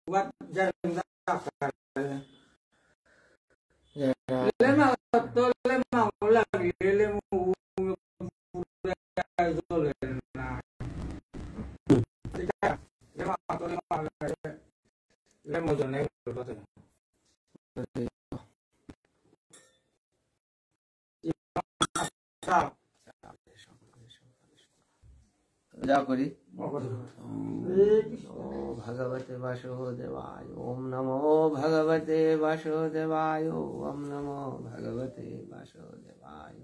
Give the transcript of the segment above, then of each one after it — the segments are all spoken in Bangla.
What jarang dakar. जरा Lema to lema lagi lema lema. Lema to lema jone betul. जा करी भगवते वासुदेवाय ओम नमो भगवते वासुदेवाय ओम नमो भगवते वासुदेवाय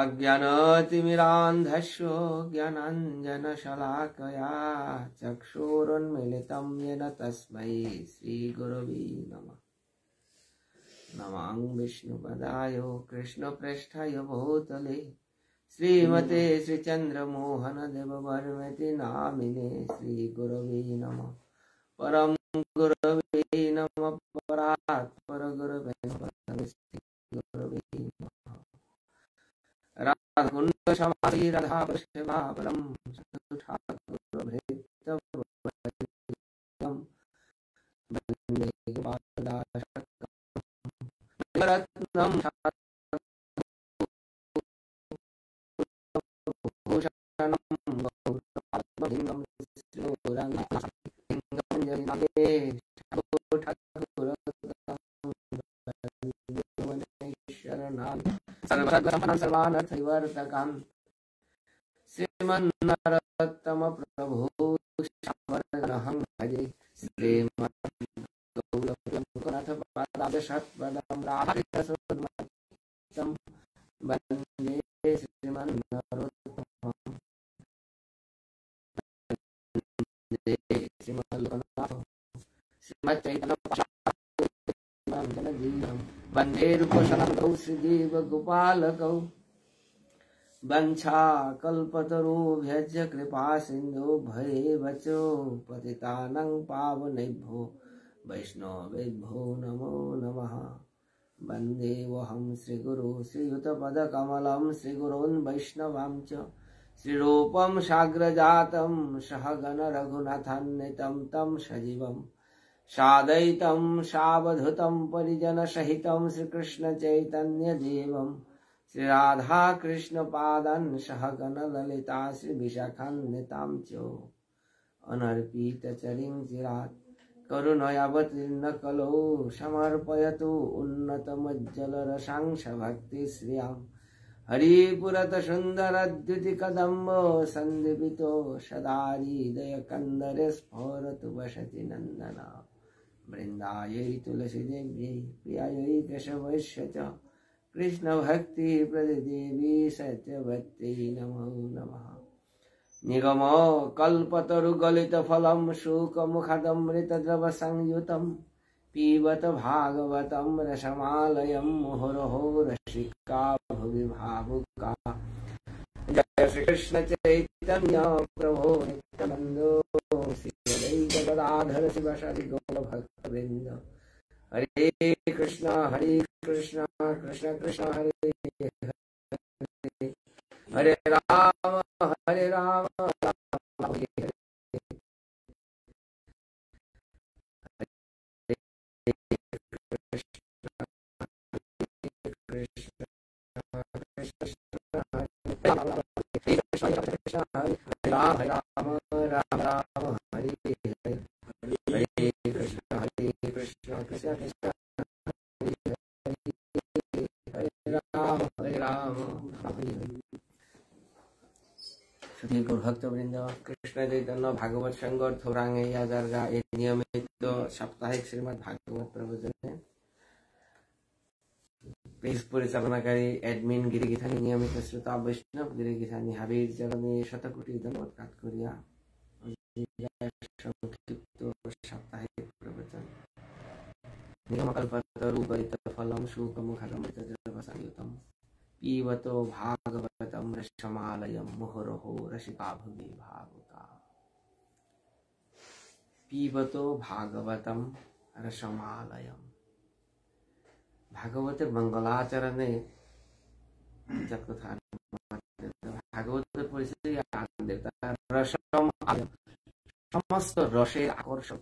अज्ञानतिमिरान्धस्य ज्ञानाञ्जनशलाकया चक्षुरुन्मीलितं येन तस्मै श्रीगुरवे नमः नमां विष्णुपदाय कृष्णप्रेष्ठाय भूतले श्रीमते श्रीचन्द्रमोहन देववर्मति नामिने श्रीगुरवे नमः परम गुरवे नमः परात् परगुरवे नमः श्रीगुरवे नमः राधाकुण्ड समाधि राधा वृषभावरं ठाकुरभृतं वन्दे गोपालदासकं रत्नं सर्वानर्थविवर्तकं श्रीमन्नरोत्तम प्रभु श्यामरघुहं भजे श्रीमद्गौरनाथ पादाब्जशतपदं राधाकृष्णं वन्दे श्रीमन्नरोत्तमं श्रीमल्लोकनाथ श्रीमच्चैतन्यजीवं वन्दे रूपशरणौ श्रीदेवगोपालकौ वंशाकल्पतरुभ्यश्च कृपासिन्धो भयेवचो पतितानां पावनेभ्यो वैष्णवेभ्यो नमो नमः वन्देऽहं श्रीगुरु श्रीयुतपदकमलं श्रीगुरून् वैष्णवां च श्रीरूपं साग्रजातं सहगण रघुनाथान्वितं तं सजीवं साद्वैतं सावधूतं परिजनसहितं श्रीकृष्णचैतन्यदेवं श्रीराधाकृष्णपादान् सहगण ललिता श्रीविशाखान्वितां च अनर्पितचरिं चिरात् करुणयावतीर्ण कलौ समर्पयतु उन्नतमज्जलरसांश भक्तिश्रियाम् हरिपुरतसुन्दरद्युतिकदम्बो सन्दीपितो सदा हृदयकन्दरे स्फुरतु वसति नन्दन वृन्दायै तुलसीदेव्यै प्रियायै केशवस्य च कृष्णभक्तिप्रददेवी सत्यवत्यै नमो नमः निगमो कल्पतरुगलितफलं शुकमुखदमृतद्रवसंयुतं पीबत भागवतं रसमालयं मुहुरहो रसिका भुवि भावुका जय श्री कृष्ण चैतन्य प्रभो नित्यानंदो श्री अद्वैत गदाधर शिवासादि गौर भक्तवृंद हरे कृष्ण कृष्ण कृष्ण हरे हरे राम राम हरे राम राम राम राम हरे हरे हरे कृष्ण कृष्ण कृष्ण हरे राम हरे श्री गौर भक्तवृंद कृष्ण चैतन्य भागवत संघ थोरांगे याजारगा एक नियमित साप्ताहिक श्रीमद् भागवत प्रवचन है। पेज परिचालनाकारी एडमिन गिरिगिथानी नियमित श्रोता वैष्णव गिरिगिथानी हाबीर जगने शतकोटी धन्यवाद काट करिया संक्षिप्त साप्ताहिक प्रवचन निगमकल्पतरुगलितफलं शुकमुखदमृतद्रवसंयुतं पीबतो भागवतं रसमालयं मुहुरहो रसिका भुवि भावुका पीबतो भागवतं रसमालयं भागवतेर मंगलाचरणे भागवतेर परिचय रसम समस्त रसेर आकर्षक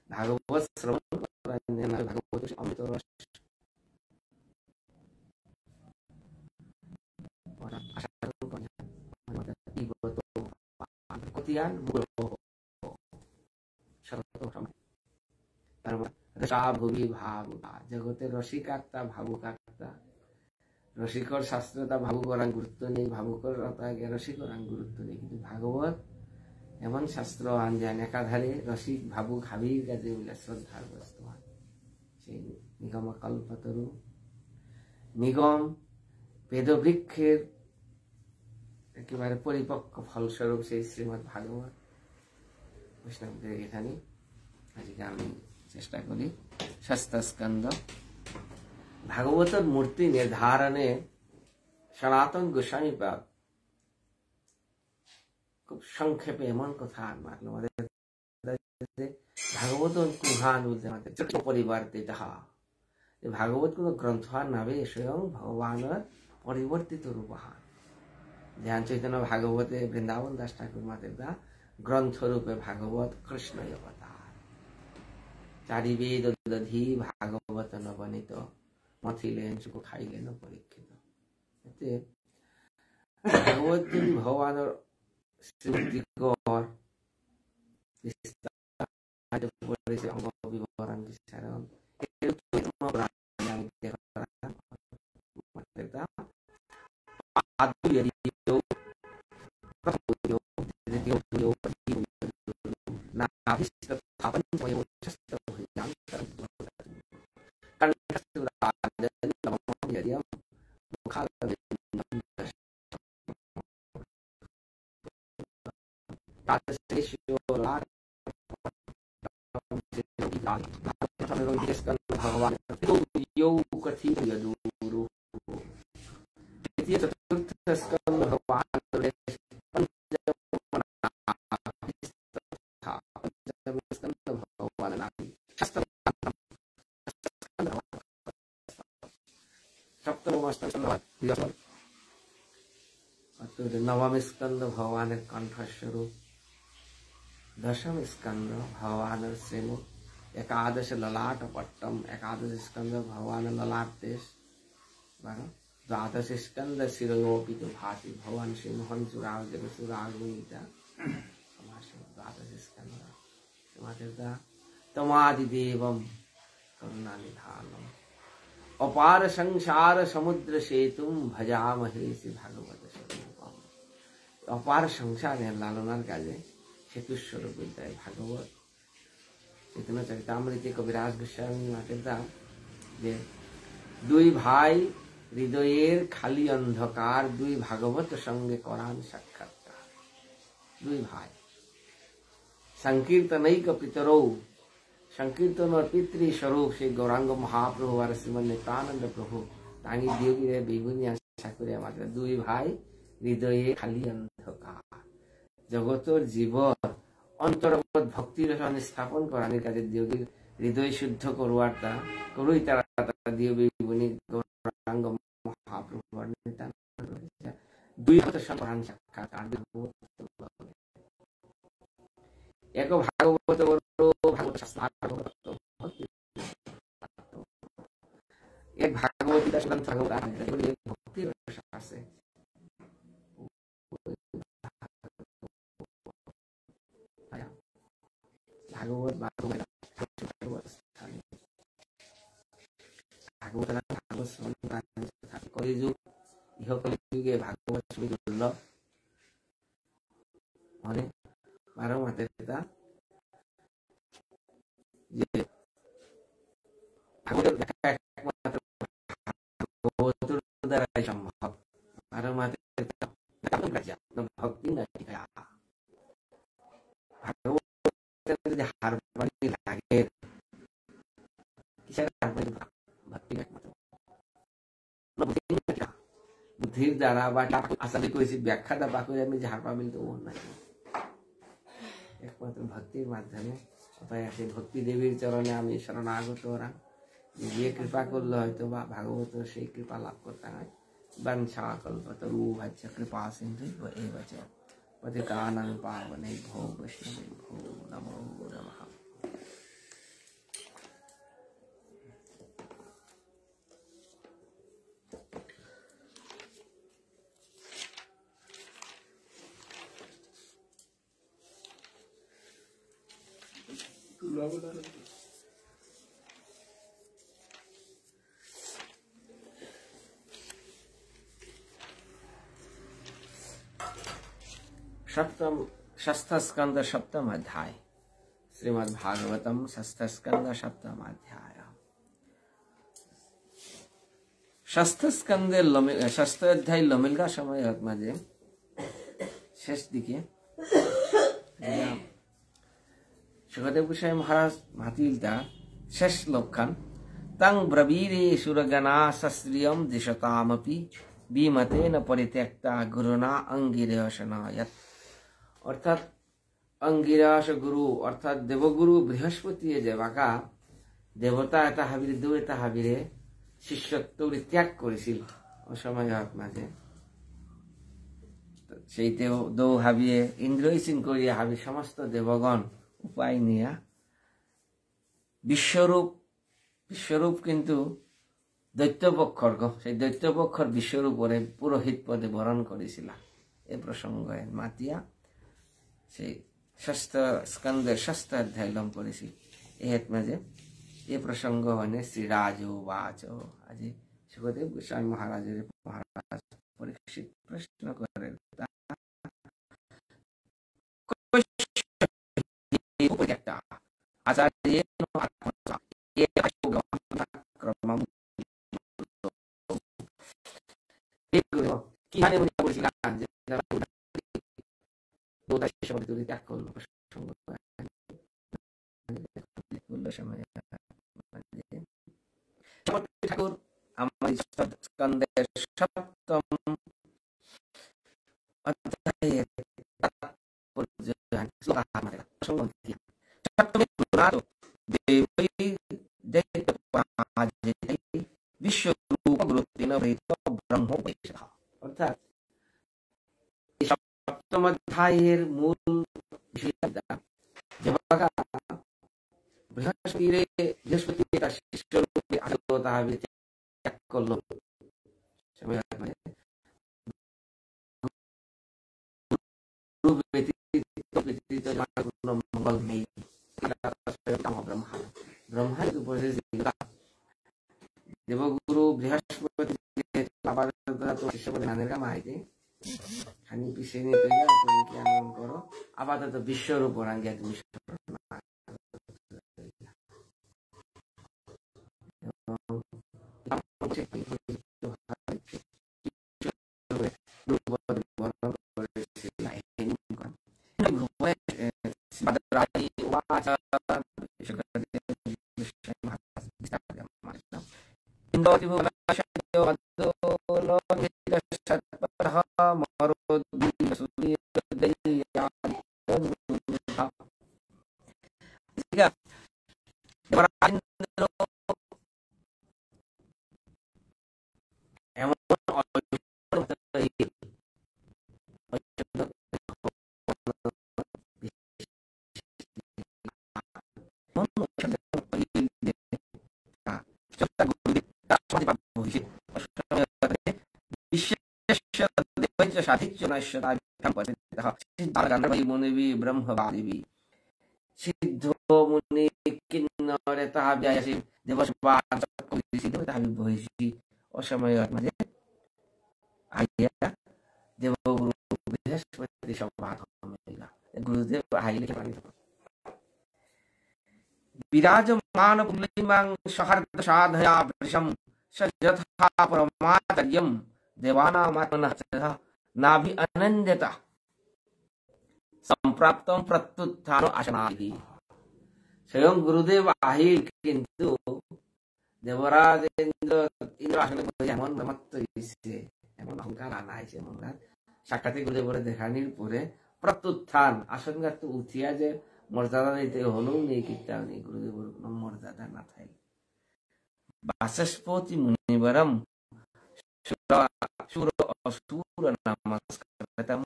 ভাগবত শ্রবণ করেন, ভাগবত অমৃত রস আস্বাদন করেন, পিবত কতিয়ান মুরহ শরত সময়। তার রসা ভুবি ভাবুকা, জগতের রসিকাত্মা ভাবুকাত্মা, রসিকর শাস্ত্রতা ভাবুকর গুরুত্ব নেই, ভাবুকর রসিকর গুরুত্ব নেই, কিন্তু ভাগবত এমন শাস্ত্র আনজান একাধারে রসিক ভাবুক হাবির কাজে শ্রদ্ধার বস্তু হন। সেই নিগম কল্পতরু, নিগম বেদবৃক্ষের একেবারে পরিপক্ক ফলস্বরূপ সেই শ্রীমৎ ভাগবত বৈষ্ণবদের এখানে আজকে আমি চেষ্টা করি। ষষ্ঠ স্কন্ধ। ভাগবতের মূর্তি নির্ধারণে সনাতন গোস্বামীপাদ খুব সংক্ষেপে এমন কথা মানল, ভাগবত কুহান বলতে আমাদের ছোট পরিবর্তিত। ভাগবত কোন গ্রন্থ আর নাবে, স্বয়ং ভগবানের পরিবর্তিত রূপহান। ধ্যান চৈতন্য ভাগবতে বৃন্দাবন দাস ঠাকুর মাতের দা গ্রন্থ রূপে ভাগবত কৃষ্ণ অবতার। চারি বেদ দধি ভাগবত নবনীত, মথিলেন সুখ খাইলেন পরীক্ষিত। এতে ভাগবত যদি ভগবানের শ্রীকর অঙ্গ বিবরণ বিস্তারণ भगवान चतुर्थ स्कंद भगवान नवम स्कंद भगवान कंठस्वरूप, दशम स्कंद भगवान श्रीमुख, एकादश ललाट पट्टम, एकादश स्कंद भगवान ललाट देश, द्वादश स्कंद शिरोपित भाति भगवान श्री मोहन सुराग जग सुराग मुनिता, द्वादश स्कंद तमादिदेवम करुणा निधानम, अपार संसार समुद्र सेतुम भजामहे श्री भागवत स्वरूपम। अपार संसार लालनार काजे सेतु स्वरूप विद्या भागवत। चैतन्य चरितामृते कविराज गोस्वामी मातेदा যে দুই ভাই হৃদয়ের খালি অন্ধকার, দুই ভাগবত সঙ্গে করান সাক্ষাৎকার। দুই ভাই সংকীর্তনৈক পিতরৌ, সংকীর্তন পিতৃ স্বরূপ সেই গৌরাঙ্গ মহাপ্রভু আর শ্রীমন নিত্যানন্দ প্রভু তাঙ্গি দিয়োগীরে বেগুনি আশা করে আমাদের দুই ভাই হৃদয়ে খালি অন্ধকার। জগতর জীবন অন্তর্গত ভক্তির স্থাপন করানোর কাজে দিয়োগীর হৃদয় শুদ্ধ করুয়ারটা করুই তারা দিয় বেগুনি গৌরাঙ্গ মহাপ্রভু আর নিত্যানন্দ দুই হত সমান সাক্ষাৎ এক ভাগবত ভাগবত শাস্ত্র এক ভাগবতী ভক্তির আছে। ভাগবত কলিযুগ ইহকলিযুগে ভাগবত শুনি দুর্লভ মানে বারো মাতের পিতা যে ভাগবতের ব্যাখ্যা একমাত্র ভাগবতের দ্বারাই সম্ভব। বারো মাতের পিতা ভক্তি না ভাগবত যদি হারবানি লাগে কিসের হারবানি ভক্তি একমাত্র বুদ্ধির দ্বারা বা আসলে কইছি ব্যাখ্যা দা করে আমি যে হারপা মিলতে মন নাই, একমাত্র ভক্তির মাধ্যমে। সেই ভক্তি দেবীর চরণে আমি শরণাগত ওরা যে কৃপা করলে হয়তো বা ভাগবত সেই কৃপা লাভ করতে হয়। বংশা কল্পতরু ভাজ্য কৃপা সিন্ধু এব চ পতিতানাং পাবনে ভো বৈষ্ণবে ভো। नमो नमः। सप्तम षष्ठ स्कंद सप्तम अध्याय श्रीमद् भागवतम षष्ठ स्कंद सप्तम अध्याय। षष्ठ स्कंदे षष्ठ अध्याय लमिलगा समय माঝে শেষ দিকে सुखदेव गोसाई महाराज मातिलता শেষ লক্ষণ तंग ब्रवीरे सुरगणा सस्त्रियम दिशतामपि विमतेन परित्यक्ता गुरुना अंगिरसना यत्। अर्थात अंगिरास गुरु अर्थात देवगुरु बृहस्पति जेबाका देवता এটা হাবিরে দুই এটা হাবিরে শিষ্যত্ব ত্যাগ করেছিল ওই সময়ত মাঝে সেই দৌ হাবিয়ে ইন্দ্রইসিন করিয়া হাবি সমস্ত দেবগণ উপায় নিয়া বিশ্বরূপ কিন্তু দৈত্যপক্ষর সেই দৈত্যপক্ষর বিশ্বরূপরে পুরোহিত পদে বরণ করেছিল। এই প্রসঙ্গে মাতিয়া সেই ষষ্ঠ স্কন্ধের ষষ্ঠ অধ্যায় লম করেছি। এর মাঝে এই প্রসঙ্গ মানে শ্রীরাজ বাচ আজি সুখদেব গোস্বামী মহারাজের মহারাজ পরীক্ষিত প্রশ্ন করেন আচার্য কি হানে মনে করেছিলেন যে ত্যাগ করলো ঠাকুর আমার স্কন্ধের সপ্তম অধ্যায়ের অর্থাৎ সপ্তম অধ্যায়ের মূল বৃহস্পতি তার শিষ্যরূপে আসলো তাহাবি ত্যাগ করলো মঙ্গল নেই ব্রহ্মা দেবগুরু বৃহস্পতি শিষ্য মাইতে খানি পিছিয়ে নিতে তুমি কি আনন্দ করো আপাতত বিশ্বরূপ রাঙ্গিয়া তুমি সিদ্ধ মুনি কিন্নরে তাহাবি আসি দেবসী অসময়ের মাঝে আইয়া দেবগুরু বৃহস্পতি সংবাদ গুরুদেব আইলে বিরাজমান পুলিমাং সহর্দ সাধয়া বৃষম সযথা পরমাচার্যম দেবানামাত্মনঃ নাভি অনন্যতা সম্প্রাপ্তম প্রত্যুত্থান আসনাদি। স্বয়ং গুরুদেব আহিল কিন্তু দেবরাজ ইন্দ্র আসলে এমন ব্রহ্মত্ব দিচ্ছে এমন অহংকার আনাইছে মনগার সাক্ষাৎ গুরুদেবরে দেখানির পরে প্রত্যুত্থান আশঙ্কা তো উঠিয়া যে মর্যাদা দিতে হলেও নেই কিতাব নেই গুরুদেবর কোন মর্যাদা না থাকে। বাচস্পতি মুনিবরম সুর অসুর নমস্কারতম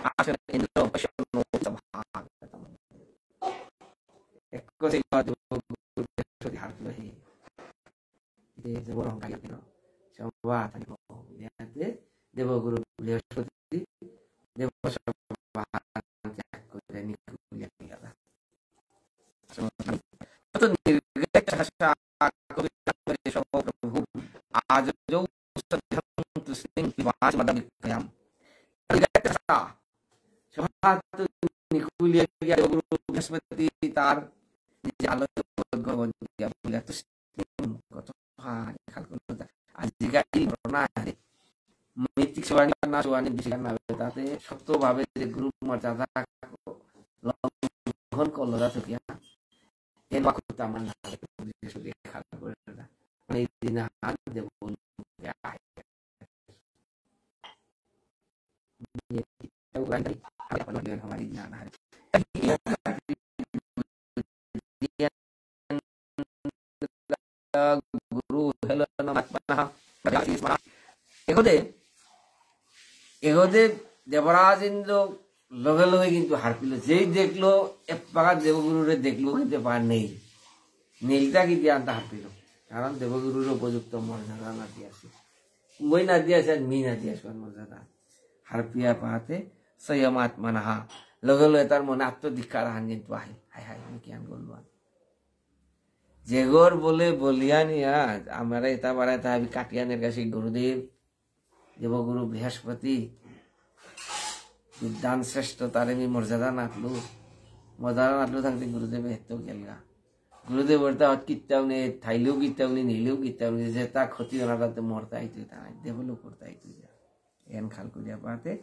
আসন ইন্দ্র পশনো সভাগতম। বৃহস্পতি হারলো হে অহংকারী সভা দেবগুরু বৃহস্পতি দেবসভা ত্যাগ করে নিকুলিয়া গেলা প্রভু আজ বৃহস্পতি তার তাতে সত্যভাবে যে গুরু মর্যাদা লঙ্ঘন করলো আমার हमारी ज्ञान है गुरु এগোদে দেবরাজ ইন্দ্র লগে লগে কিন্তু হার পিল যেই দেখলো এক পাকা দেবগুরুরে দেখলো কিন্তু পার নেই নীলটা কি দিয়ে আনতে হার পিল কারণ দেবগুরুর উপযুক্ত মর্যাদা না দিয়ে আসে মই না দিয়ে আসে মি না দিয়ে আসবার মর্যাদা হার পিয়া পাহাতে संयमात्मा ना लगे तार मन आत्मदीक्षा हान किन्तु आए हाय हाय ज्ञान करलो जेगोर बोले बलिया निया हमारा इतना बड़ा था अभी काटियानेर काछे गुरुदेव देवगुरु बृहस्पति विद्वान श्रेष्ठ तारे मी मर्यादा नाटलू थाकते गुरुदेव हेतो गेलगा गुरुदेव बोलता कित्ताव ने थाइलेও कित्ताव ने नीलेও कित्ताव ने जे ता क्षति होना मरता आइतो ता डेभेलप करता आइतो एन खाल करिया पाते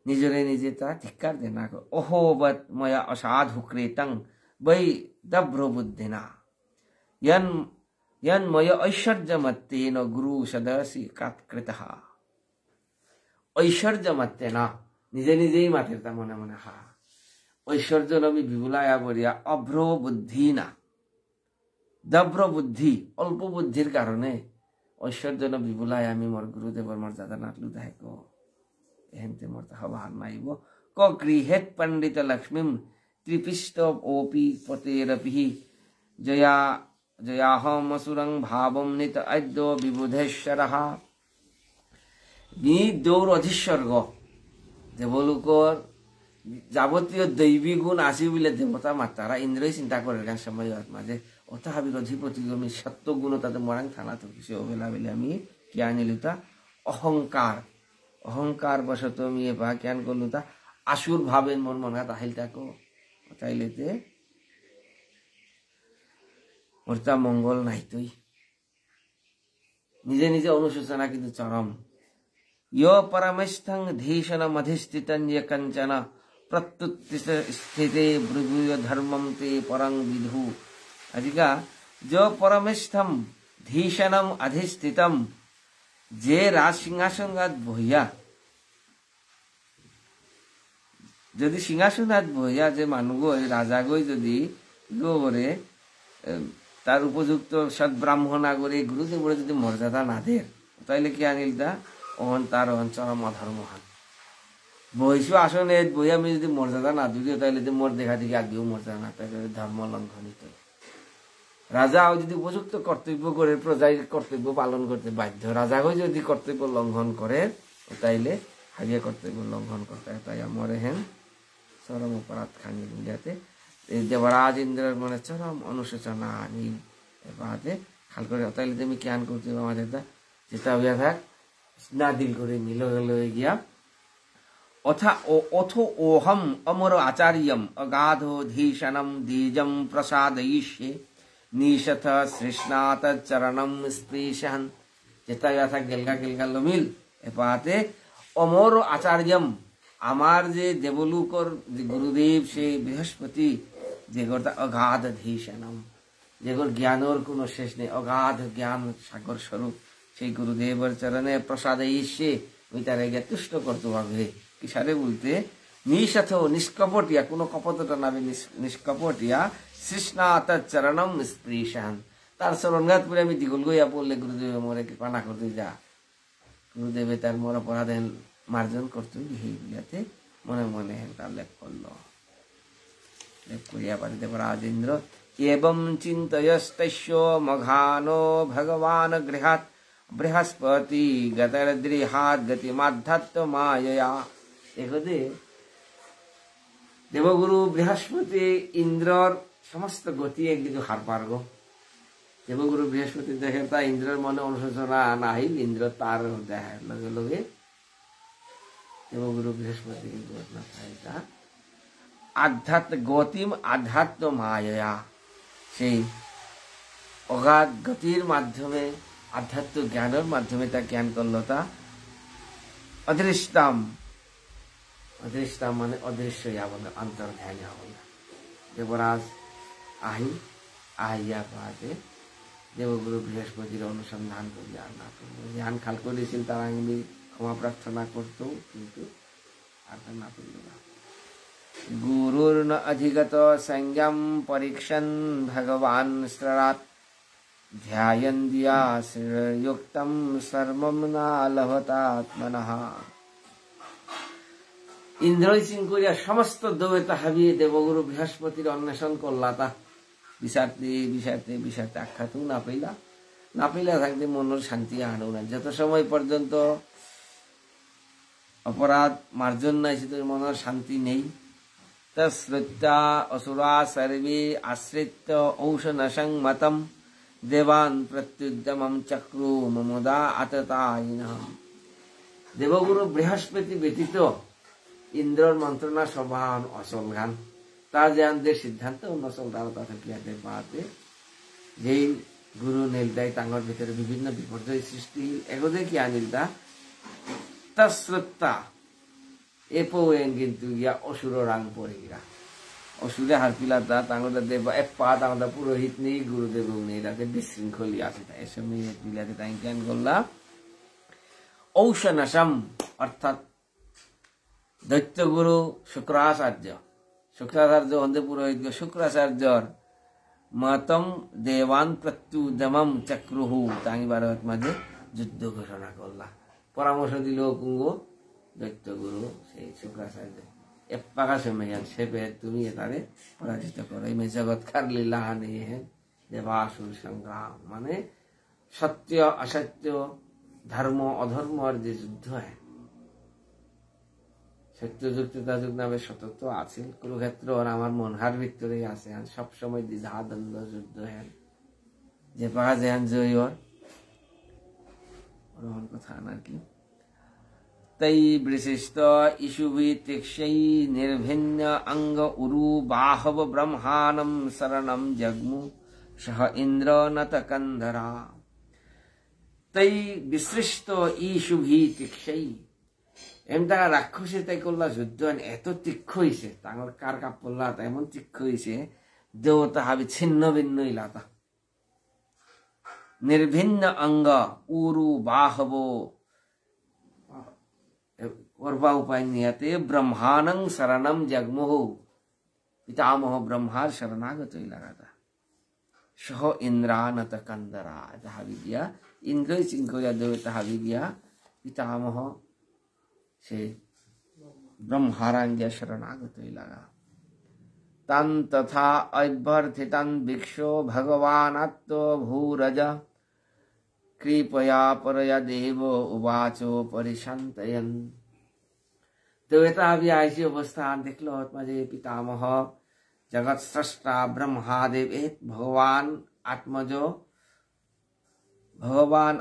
निजरे निजे ता धिक्कार देना को अहोबत मया असाधु कृतं वै दभ्र बुद्धिना यन यन मय ऐश्वर्यमत्तेन गुरु सदसि कृतः ऐश्वर्यमत्तेन निजे निजे ही मातेरता मने मने हा ऐश्वर्य नमी विपुलाया बरिया अभ्र बुद्धिना दभ्र बुद्धि अल्प बुद्धिर कारणे ऐश्वर्य न विपुलाया आमी मोर गुरुदेवर मर्यादा नाटलु दाहेको एहंते मरता हवान नाइब क गृहेत पंडित लक्ष्मीं त्रिपिष्ट ओपी पतेरपि जया जयाहम असुरं भावं नित अद्य विबुधेश्वरः नी दौर अधिस्वर्ग देवलोकर যাবতীয় दैवी गुण आसी बोले देवता मातारा इंद्रই চিন্তা করে গান সময় মাঝে অথা বিরোধিপতি আমি সত্য গুণ তাতে মরাং থানা তো কিছু অবেলা বেলে আমি কি আনিলুতা অহংকার अहंकार बसत मिए पा ज्ञान करलू ता आसुर भावे मन मना ताहिल ताको ताइलेते मोरता मंगल नाही तई निजे निजे अनुशोचना किन्तु चरम यो परमेष्ठं धीशन मधिष्ठितं य कंचन प्रत्युत्थित स्थिते भृगुय धर्मं ते परं विधु अधिका जो परमेष्ठं धीशनम अधिष्ठितम जे राज सिंहासन बहिया यदि सिंहासन बहिया जे मानुगई राजा गई यदि करे तार उपयुक्त सद ब्राह्मणा करे गुरुदेव यदि मर्यादा ना दे ताइले कि आनिल ता अहन तार चरम अधर्म हान बहिसु आसने बहिया मैं यदि मर्यादा ना दियो ताइले मोर देखा देखी आगे मर्यादा ना ताइले धर्म लंघनित राजा यदि उपयुक्त कर्तव्य करे प्रजा कर्तव्य पालन करते बाध्य राजा यदि कर्तव्य लंघन करे ताइले हागिया कर्तव्य लंघन करता है ताई आमरे हेन चरम अपराध खानी मिलाते देवराज इंद्र मन चरम अनुशोचना नील बाते खाल करे ताइले तुम ज्ञान करते आमादेर जेता हइया थाक ना दिल करे मिल लये गिया अथा अथो ओहम अमर आचार्यम अगाधो धीशनम दीजम प्रसादयिष्ये निशथ सृष्णात चरणम स्पृशन जेता याथा गेलगा गेलगा लमिल एपाते अमर आचार्यम आमार जे देवलोकर गुरुदेव से बृहस्पति जेगरता अगाध धीशनम जेगर ज्ञानर कोनो शेष नहीं अगाध ज्ञान सागर स्वरूप से गुरुदेवर चरणे प्रसाद ईश्वे मितारे गया तुष्ट करते भावे किसारे बोलते निशथ निष्कपटिया कोनो कपटता नाबे निष्कपटिया सृष्णात चरणम स्पृशन तार चरणगात पुरे आमी दिगल गइया पड़ले गुरुदेव मोरे कृपा करते जा गुरुदेव तार मोर अपराध मार्जन करते हे बिलाते मने मने हेन तार लेख करलो लेख करिया पारे देवराज इंद्र एवं चिन्तयस्तस्य मघानो भगवान् गृहात् बृहस्पति गतर्दृहात् गतिमाध्यात्म मायया। एकोदे देवगुरु बृहस्पति इंद्रर समस्त गति एकदिन हार पारग। देवगुरु बृहस्पति देखेता इंद्रर मने अनुशोचना नाहिल, इंद्र तार देखार लगे लगे देवगुरु बृहस्पति आध्यात्म गतिम आध्यात्म मायया সেই অগাধ গতির মাধ্যমে আধ্যাত্ম জ্ঞানের মাধ্যমে তা জ্ঞান করলো তা অদৃষ্টাম। অদৃষ্টাম মানে অদৃশ্য যাবনা অন্তর্ধ্যান যাবনা। দেবরাজ আহিয়া পাতে দেবগুরু বৃহস্পতির অনুসন্ধান করলে আর না করলো। জ্ঞান খাল করেছিল তারা আমি ক্ষমা প্রার্থনা করতো, কিন্তু আর না করলো না। गुरुर्न अधिगत संज्ञं परीक्षन् भगवान् स्ररात् ध्यायन् दिया युक्तं सर्वं न लभतात्मनः। इंद्रई सिंह समस्त देवता हाबिये देवगुरु बृहस्पतिर अन्वेषण करला। ता विचारते विचारते विचारते आख्यातও ना পাইলা থাকতে মনের শান্তি আনো না। যত সময় পর্যন্ত অপরাধ মার্জন নাই সে মনের শান্তি নেই। तस्रुत्या असुरा सर्वे आश्रित्य औषनशं मतं देवान् प्रत्युद्यमं चक्रु ममुदा आततायिनः। देवगुरु बृहस्पति व्यतीत इंद्रर मंत्रणा सभान असल गान तार जानते सिद्धांत नसल दावता थाकियाते पाते जेई गुरु नेलदाय तांगर भितर विभिन्न विपर्यय सृष्टि एगोदे कि आनिलदा तस्रुत्ता एपोएन किंतु या असुर रंग पड़ेगा। असुरे हारपिला ता तांगोदा देव एप्पा तांगोदा पुरोहित नहीं गुरुदेव नहीं राते विशृंखली आसे ता ऐसे में दिलाते ताई ज्ञान गल्ला औषनशम अर्थात दैत्य गुरु शुक्राचार्य हंदे पुरोहित शुक्राचार्यर मतम देवान प्रत्युदमम चक्रुहु तांगी भारत माঝে যুদ্ধ ঘোষণা করলা। পরামর্শ দিল কুঙ্গো दैत्य गुरु से शुक्राचार्य एप्पाका समय सेपे तुम्हें तारे पराजित करो। में जगत कर लीला नहीं है देवासुर संग्राम माने सत्य असत्य धर्म अधर्म और जो युद्ध है सत्य युक्तता युग नामे सतत्व आछिल कुरुक्षेत्र और आमार मनहार भितरे आछे सब समय द्विधा द्वंद्व युद्ध है जे पाका जेहान जय और कथा ना कि तै विशिष्ट इषुभि तीक्षै निर्भिन्न अंग उरु बाहव ब्रह्माणं शरणं जग्मु सह इंद्र नतकंधरा। तै विशिष्ट इषुभि तीक्षै एमता राक्षसे ताई करला युद्ध एत तीक्ष हইছে तांगर कार कापला एमन तीक्ष हইছে देवता हाबि छिन्न भिन्न इलाता निर्भिन्न अंग उरु बाहव वर्बा उपाय नियते ब्रह्माणं शरणं जग्मुः पितामह ब्रह्मार शरणागत लगाता सह इंद्रानत कंदरा हाविदिया इंद्र चिंकोया देवता हाविदिया पितामह से ब्रह्मारांग्य शरणागत लगा। तन तथा अभ्यर्थितं भिक्षो भगवानात्तो भूरज कृपया परया देव उवाचो परिशान्तयन्। देवता भी ऐसी अवस्था देखलो माजे पितामह जगत स्रष्टा ब्रह्मादेव भगवान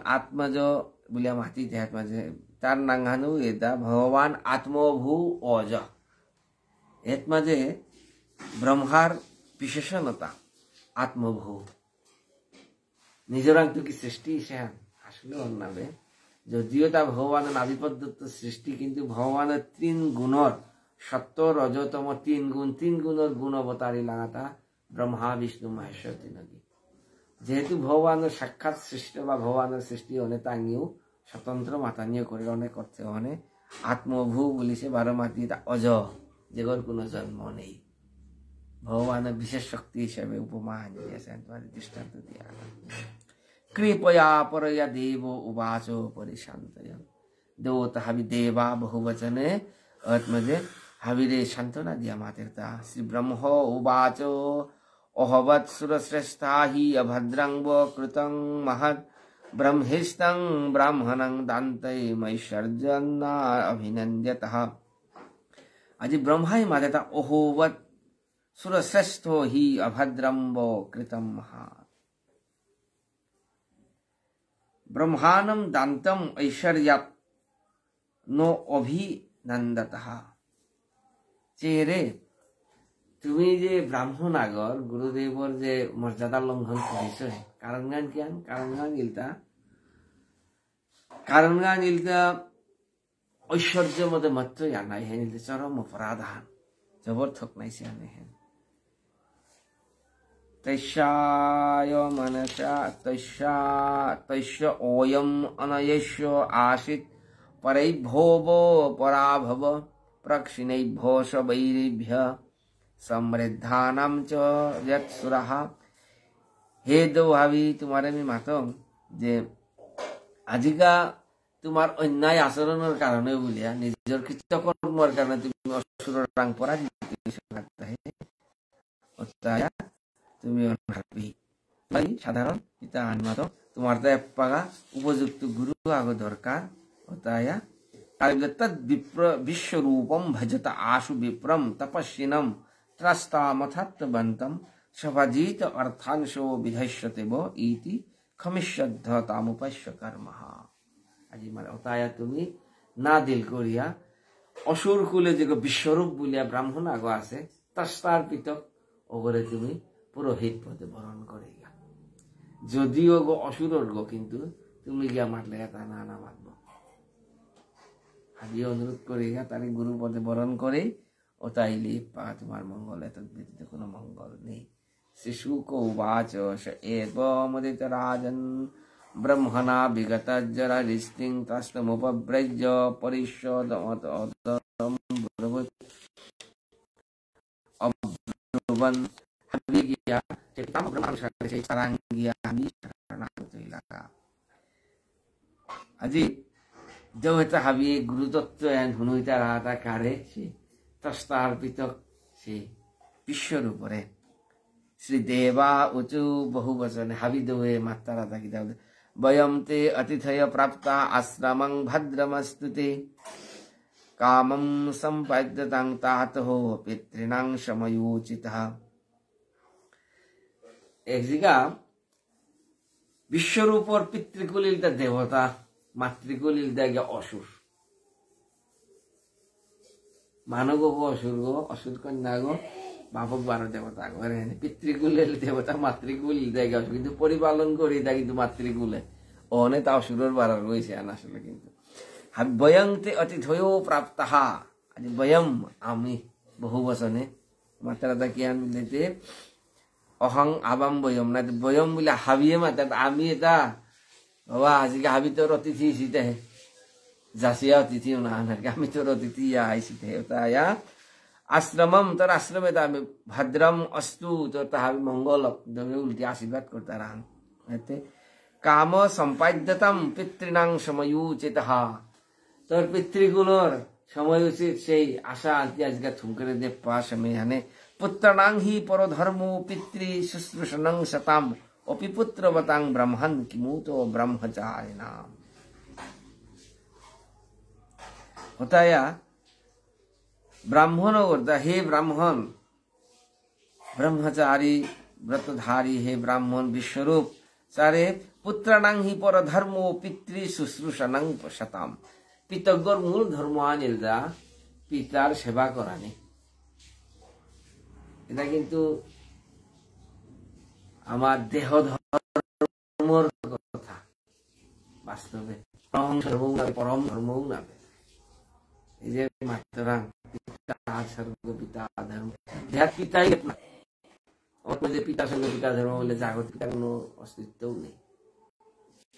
आत्मजो बुलिया माती देहात माजे तार नांगानु एदा भगवान आत्मभू ओज एत माजे ब्रह्मार विशेषणता आत्मभू निजरांग तो की सृष्टि से आसले अन्नाबे যদিও তা ভগবানের আদিপদ্যত্ব সৃষ্টি কিন্তু ভগবানের তিন গুণর সত্য রজতম তিন গুণের গুণ অবতারী লাগাতা ব্রহ্মা বিষ্ণু মহেশ্বর তিনকি যেহেতু ভগবানের সাক্ষাৎ সৃষ্টি বা ভগবানের সৃষ্টি অনেক তাঙ্গিও স্বতন্ত্র মাতানীয় করে অনেক করতে অনেক আত্মভূ বলিছে 12 মাতি অজ যেগর কোনো জন্ম নেই ভগবানের বিশেষ শক্তি হিসেবে উপমা দিয়েছেন তোমার দৃষ্টান্ত দিয়া कृपया परया देव उवाचो परिशान्तयन्। देवता हाबि देवा बहुवचने अर्थ में हाबि रे सांत्वना दिया मातेरता श्री ब्रह्म उवाचो অহবৎ সুরশ্রেষ্ঠা হি অভদ্রং वो कृतं महत् ब्रह्मेष्टं ब्राह्मणं दान्ते मैश्वर्यन्ना अभिनन्द्यतः। আজি ব্রহ্মাই মাদেতা অহোবৎ সুরশ্রেষ্ঠ হি অভদ্রং वो कृतं महत् ব্রহ্মাণং দান্তম ঐশ্বর্যাৎ नो অভিনন্দতঃ। চেরে তুমি যে ব্রাহ্মণ আগর গুরুদেবর যে মর্যাদা লঙ্ঘন করেছ কারণ গান কিয়ান কারণ গান ইলতা ঐশ্বর্য মধ্যে মাত্র নাই হেন ইলতা চরম অপরাধান জবর থক নাইছে আনে হেন তৈশায় মনসা তৈশ ওয়ম অনয়স্য আশিত পরৈভ্যোবো পরাভব প্রক্ষিণৈভ্যো সবৈরেভ্য समृद्धानाम च यत्सुराः। हे दो भावी तुम्हारे मी मातम যে আজিকা তোমার অন্যায় আচরণের কারণে বলিয়া নিজের কৃত্য কর্মের কারণে তুমি অসুরের রাং পরাজিত তুমি অনহাপি সাধারণ পিতা আনমাত তোমার তো এক পাগা উপযুক্ত গুরু আগ দরকার অতায়া তদ বিশ্বরূপম ভজত আশু বিপ্রম তপস্বিনম ত্রাস্তামথাত্ববন্তম সভাজিত অর্থাংশো বিধস্যতে ব ইতি খমিষ্যদ্ধতামুপস্য কর্মঃ। আজি মানে অতায়া তুমি না দিল করিয়া অসুর কুলে যে বিশ্বরূপ বলিয়া ব্রাহ্মণ আগ আছে ত্রাস্তার পিতক ওগরে তুমি পুরোহিত পদে বরণ করে গিয়া যদিও গো অসুরর গো কিন্তু তুমি গিয়া মারলে তা না না মারব আজি অনুরোধ করে গিয়া তারে গুরু পদে বরণ করে ও তাইলে পা তোমার মঙ্গল এত ব্যতীত কোনো মঙ্গল নেই। শিশুক উবাচ এবমুদিত রাজন ব্রহ্মণা বিগত জরা ঋষ্টিং তস্তমুপব্রজ্য পরিষদমতম অব্রুবন হাবিগিয়া চিত্তাম ব্রহ্মণ সরছে চারাঙ্গিয়া আমি শরণাগত ইলাকা। আজি जो এটা হাবি গুরুতত্ত্ব এন হুনুইতা রাহাতা কারে সে তস্তার পিতক সে বিশ্বর উপরে শ্রী দেবা উচু বহু বচনে হাবি দোয়ে মাত্রা থাকি দাও বয়ম তে অতিথয় প্রাপ্তা আশ্রমং ভদ্রমস্তুতে কামম সম্পদ্যতাং তাতঃ পিতৃণাং সময়োচিতঃ। এক জিগা বিশ্বর উপর পিতৃকুলিলতা দেবতা মাতৃকুলিল দেগে অসুর মানব গো অসুর গো অসুর কন্যা গো বাপক বারো দেবতা গো পিতৃকুলের দেবতা মাতৃকুলিল দেগে অসুর কিন্তু পরিপালন করি তা কিন্তু মাতৃকুলে অনে তা অসুরের বাড়ার রয়েছে আসলে কিন্তু বয়ংতে অতিথয়ো প্রাপ্তাহা। আজ বয়ম আমি বহু বচনে মাত্রাটা কি আনতে অহং আবাম বয়ম না বয়ম বলে হাবিয়ে মাত্রা আমি এটা বাবা আজকে আমি তোর অতিথি সিতে যাসিয়া অতিথি না আমি তোর অতিথি আইসিতে তায়া আশ্রমম তোর আশ্রমে তা আমি ভদ্রম অস্তু তোর তাহাবি মঙ্গল উল্টি আশীর্বাদ করতে রান এতে কাম সম্পাদ্যতম পিতৃণাং সময়োচিতঃ তোর পিতৃগুলোর সময়োচিত সেই আশা আনতি আজকে থুমকরে দে পাশমে হানে পুত্রাণাং হি পরধর্ম পিতৃ শুশ্রূষণং শতাম অপি পুত্রবতাং ব্রহ্মণ কিমুতো ব্রহ্মচারিণাম। হতায়া ব্রাহ্মণ বলতা হে ব্রাহ্মণ ব্রহ্মচারী ব্রতধারী হে ব্রাহ্মণ বিশ্বরূপ চারে পুত্রাণাং হি পরধর্ম পিতৃ শুশ্রূষণং শতাম। পিতজ্ঞর মূল ধর্ম আনিলদা পিতার সেবা করানি এটা কিন্তু আমার দেহ ধর্মর কথা বাস্তবে পরম ধর্ম নাবে এই যে মাত্রাং পিতা সর্ব পিতা ধর্ম দেহাত পিতাই যে পিতা সর্ব পিতা ধর্ম বলে জাগত পিতার কোনো অস্তিত্বও নেই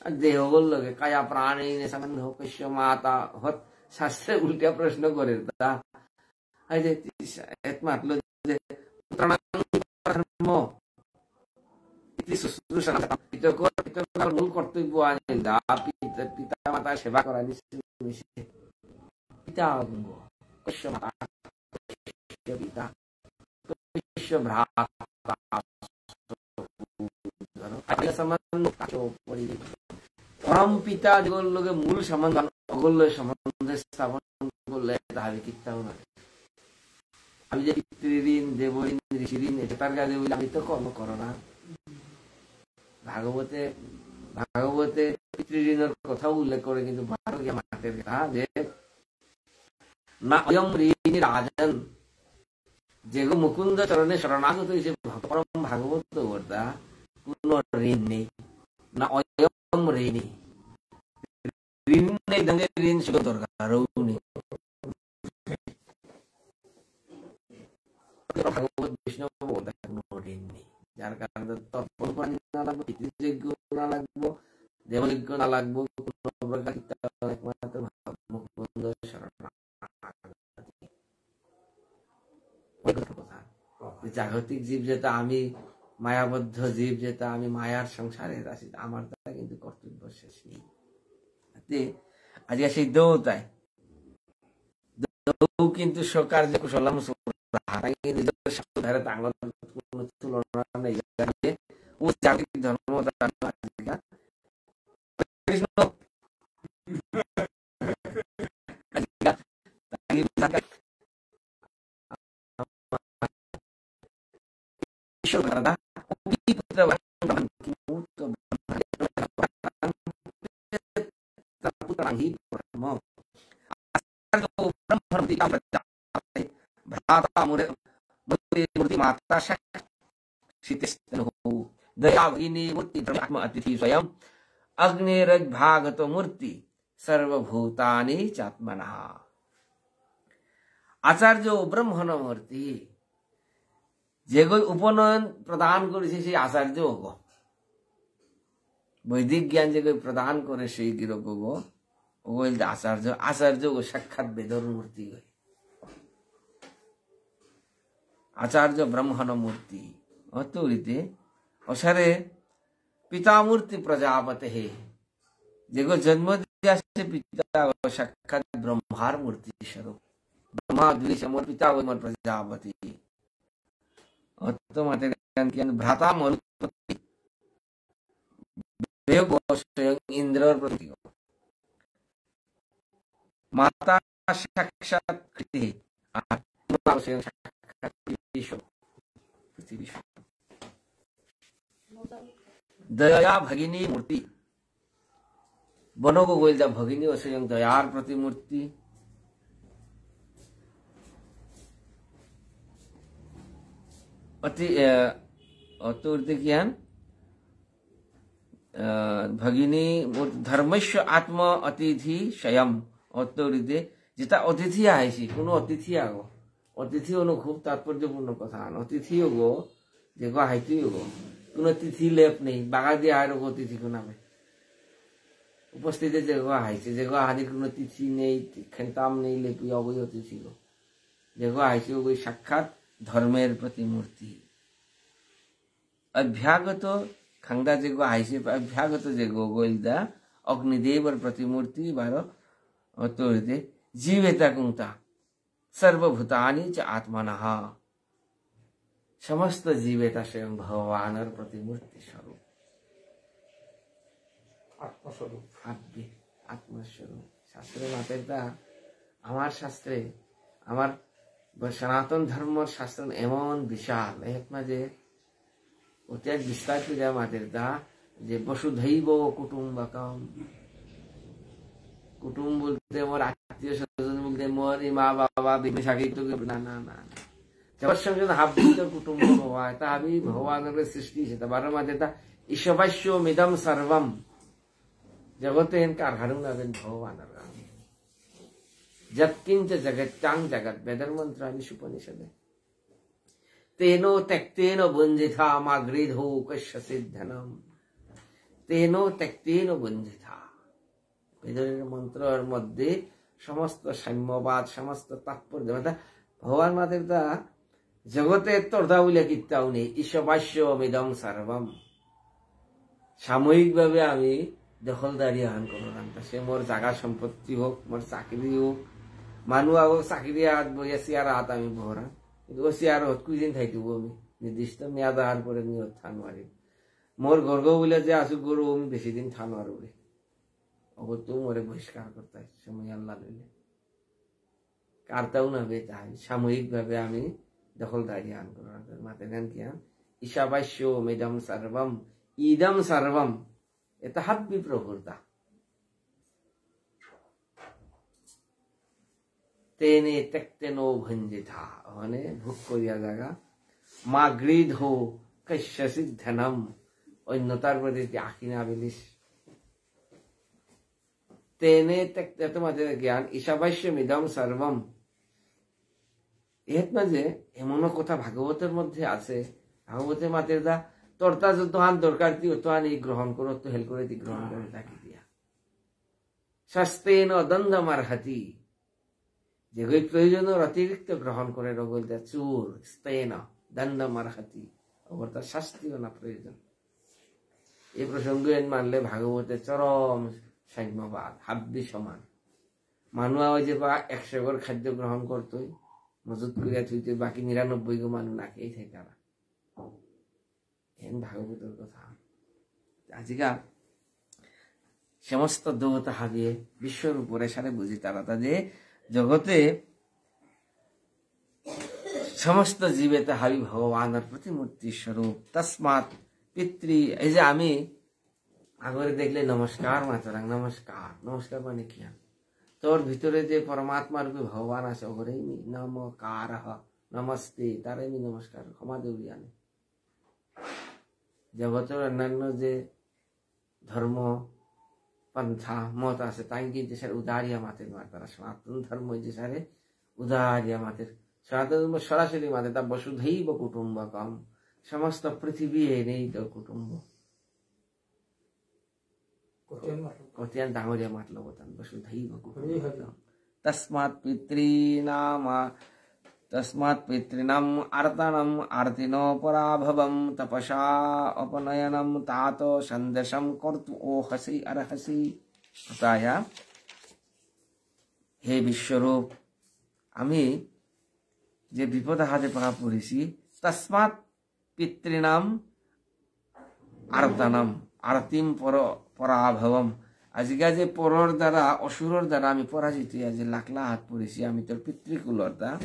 আর দেহ লগে কায়া প্রাণী সম্বন্ধ কশ্য মাতা হত শাস্ত্রে উল্টা প্রশ্ন করে তা এই যে মাতলো যে ধর্ম মূল কর্তব্য পিতা মাতা সেবা করা পিতা পিতা পরম পিতা যেগুলোর লগে মূল সম্বন্ধ অগল্য সম্বন্ধে স্থাপন করলে তাহলে কিতাও না আমি যে পিতৃঋণ দেবঋণ ঋষিঋণ এটার কাজে বলে আমি তো কর্ম করো না ভাগবতে ভাগবতে পিতৃঋণের কথাও উল্লেখ করে কিন্তু মাঠের কথা যে না অয়ম ঋণী রাজন যেগো মুকুন্দ চরণে শরণাগত হয়েছে পরম ভাগবত বর্তা কোন ঋণ নেই না অয়ম ঋণী ঋণ নেই ঢঙ্গে ঋণ শুধু দরকারও নেই ভাগবত বৈষ্ণব কোনো ঋণ নেই যার কারণে তর্পণ পানি না লাগবো পিতৃযজ্ঞ না লাগবো দেবযজ্ঞ না লাগবো কোন প্রকার একমাত্র মুকুন্দ জাগতিক জীব যেটা আমি মায়াবদ্ধ জীব যেটা আমি মায়ার সংসারে আছি আমার দ্বারা কিন্তু কর্তব্য শেষ নেই আজকে সেই দৌ তাই দৌ কিন্তু সকার্য কুশলম তুলনা নেই ও জাগতিক ধর্ম अतिथि स्वयं अग्निरभागत मूर्ति सर्वभूतानि चात्मनः आचार्य ब्रह्मण मूर्ति যেগো উপনয়ন প্রদান করেছে সেই আচার্য গো বৈদিক জ্ঞান যেগো প্রদান করে সেই গিরগ গো ওই আচার্য আচার্য গো সাক্ষাৎ বেদর মূর্তি গো আচার্য ব্রহ্মণ মূর্তি অতুরিতে অসারে পিতা মূর্তি প্রজাপতে হে যেগো জন্ম দিয়াছে পিতা সাক্ষাৎ ব্রহ্মার মূর্তি স্বরূপ ব্রহ্মা দ্বিষ আমার পিতা আমার প্রজাপতি भ्राता मरुत्पत्ति इंद्र प्रतीक माता साक्षात कृति दया भगिनी मूर्ति बनो को गोल भगिनी और स्वयं दयार प्रतिमूर्ति अति ज्ञान भगिनी धर्मस्व आत्म अतिथि स्वयं অতরিতে যেটা অতিথি আইছি কোনো অতিথি আগো অতিথি হলো খুব তাৎপর্যপূর্ণ কথা অতিথি গো যে গো হাইতি গো কোনো তিথি লেপ নেই বাগা দিয়ে আর অতিথি কোন নামে উপস্থিতে যে গো হাইছে যে গো হাদি কোনো তিথি নেই খেতাম নেই লেপি অবৈ অতিথি গো যে গো হাইছে ওই সাক্ষাৎ ধর্মের प्रतिमूर्ति अभ्यागत खंगदा जेगो आइसे अभ्यागत जेगो गोइलदा अग्निदेवर प्रतिमूर्ति बारो अतोरते जीवेता कुंता सर्वभूतानि च आत्मनः समस्त जीवेता स्वयं भगवानर प्रतिमूर्ति स्वरूप आत्मस्वरूप आत्मस्वरूप शास्त्रे मातेता আমার শাস্ত্রে আমার सनातन धर्म शास्त्र एमन विशाल एक माजे ओत्याग विस्तार की जा मातेरता जे वसुधैव कुटुम्बकम कुटुम्ब बोलते मोर आत्मीय स्वजन बोलते मोर माँ बाबा बिना साकी तो ना ना ना जब संजन हाबित कुटुम्ब हुआ है तभी भगवान के सृष्टि से तबारा मातेरता ईश्वरस्यो मिदम सर्वम जगते इनका हरुण अगन भगवान जत्किंच जगच्चांग जगत वेदर मंत्र विशुपनिषद तेनो त्यक्तेन बंधिता माग्रीधो कश्य सिद्धनम तेनो त्यक्तेन बंधिता वेदर मंत्र मध्य समस्त साम्यवाद समस्त तात्पर्य मतलब भगवान मातेरता जगते तर्दा उल्लेख किताउ नहीं ईश्वरस्यमिदं सर्वम सामयिक भावे आमी दखलदारी आहान करो से मोर जागा सम्पत्ति होक मोर चाकरी होक मानु अब चाकरी हात बया सियार हात आमी बहरा কিন্তু ও সিয়ার হত কুইদিন থাইতো আমি নির্দিষ্ট মেয়াদ আহার পরে নিয়ত থান মারি মোর গর্গ বলে যে আসু গরু আমি বেশি দিন থানো আর বলে অগর তো মোরে বহিষ্কার করতে সময় আল্লাহ লইলে কারতাও না বে তাই সাময়িক ভাবে আমি দখলদারি আন করার মাতে গান কি ঈশাবাস্য মেদম সর্বম ইদম সর্বম এটা হাব্বি প্রভুরতা তেনে তেক্তেনো ভঞ্জিতা মানে ভোগ করিয়া জায়গা মা গৃধ কশ্য সিদ্ধনম অন্যতার প্রতি আখিনা বিলিস তেনে তেক্তে তোমাদের জ্ঞান ঈশাবাস্য মিদম সর্বম এর মাঝে এমনও কথা ভাগবতের মধ্যে আছে ভাগবতের মাতের দা তোরতা যত হান দরকার তুই অত হান গ্রহণ করো তো হেল করে গ্রহণ করে তাকে দিয়া শাস্তেন দ্বন্দ্বমার হাতি যেগুলি প্রয়োজন অতিরিক্ত গ্রহণ করে রোগল দেয় চুর স্তেন দ্বন্দ্বমার হাতি ওর তার শাস্তিও না প্রয়োজন এই প্রসঙ্গ মানলে ভাগবতের চরম সাম্যবাদ হাব্বি সমান মানুষ ওই যে বা 100 গড় খাদ্য গ্রহণ করতোই মজুত করিয়া থুইতে বাকি 99 গো মানুষ না খেয়ে থাকে তারা এন ভাগবতের কথা আজিকা সমস্ত দেবতা হাবিয়ে বিশ্বর উপরে সারে বুঝি তারা যে জগতে সমস্ত জীবেতে হাবি ভগবানের প্রতিমূর্তি স্বরূপ তসমাৎ পিতৃ এই যে আমি আগরে দেখলে নমস্কার মাতরাং নমস্কার নমস্কার মানে কি তোর ভিতরে যে পরমাত্মা রূপে ভগবান আছে ওগরেই নমকার নমস্তে তারাই নমস্কার ক্ষমা দেবী আনে জগতের অন্যান্য যে ধর্ম পন্থা মত আছে তাই কিন্তু স্যার উদারিয়া মাতের তারা সনাতন ধর্ম যে স্যারে উদারিয়া মাতের সনাতন ধর্ম সরাসরি মাতে তা বসুধৈব কুটুম্বকম সমস্ত পৃথিবী নেই তোর কুটুম্ব কতিয়ান ডাঙরিয়া মাত লবতান বসুধৈব কুটুম্বকম তস্মাৎ পিতৃনাম আর্তনম আর্তিনো পরাভবম তপসা অপনয়নম তাত সন্দেশম কর্তু ওহসি অর্হসি তায়া হে বিশ্বরূপ আমি যে বিপদ হাতে পড়া পড়েছি তস্মাৎ পিতৃনাম আর্তনম আর্তিম পরাভবম আজকে যে পরর দ্বারা অসুরর দ্বারা আমি পরাজিত আজ লাখলা হাত পড়েছি আমি তোর পিতৃকুলর দ্বারা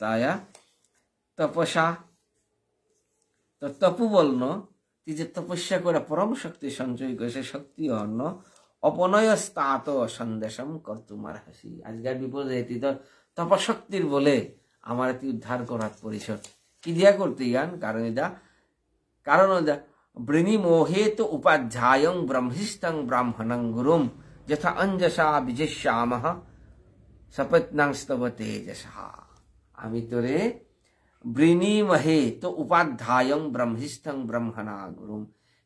তায়া তপসা তো তপু বলন তুই যে তপস্যা করে পরম শক্তি সঞ্চয় করে সে শক্তি অন্য অপনয়স্তাত সন্দেশম কর্তুমার হাসি আজকের বিপদে তুই তোর তপশক্তির বলে আমার তুই উদ্ধার করার পরিষদ কি দিয়া করতে গান কারণ বৃণী মোহে তো উপাধ্যায়ং ব্রহ্মিষ্টং ব্রাহ্মণং গুরুম যথা অঞ্জসা বিজস্যামহ সপত্নাংস্তব তেজসা আমি তোরে বৃণীমহে তো উপাধ্যায়ং ব্রহ্মিষ্ঠং ব্রহ্মণা গুরুম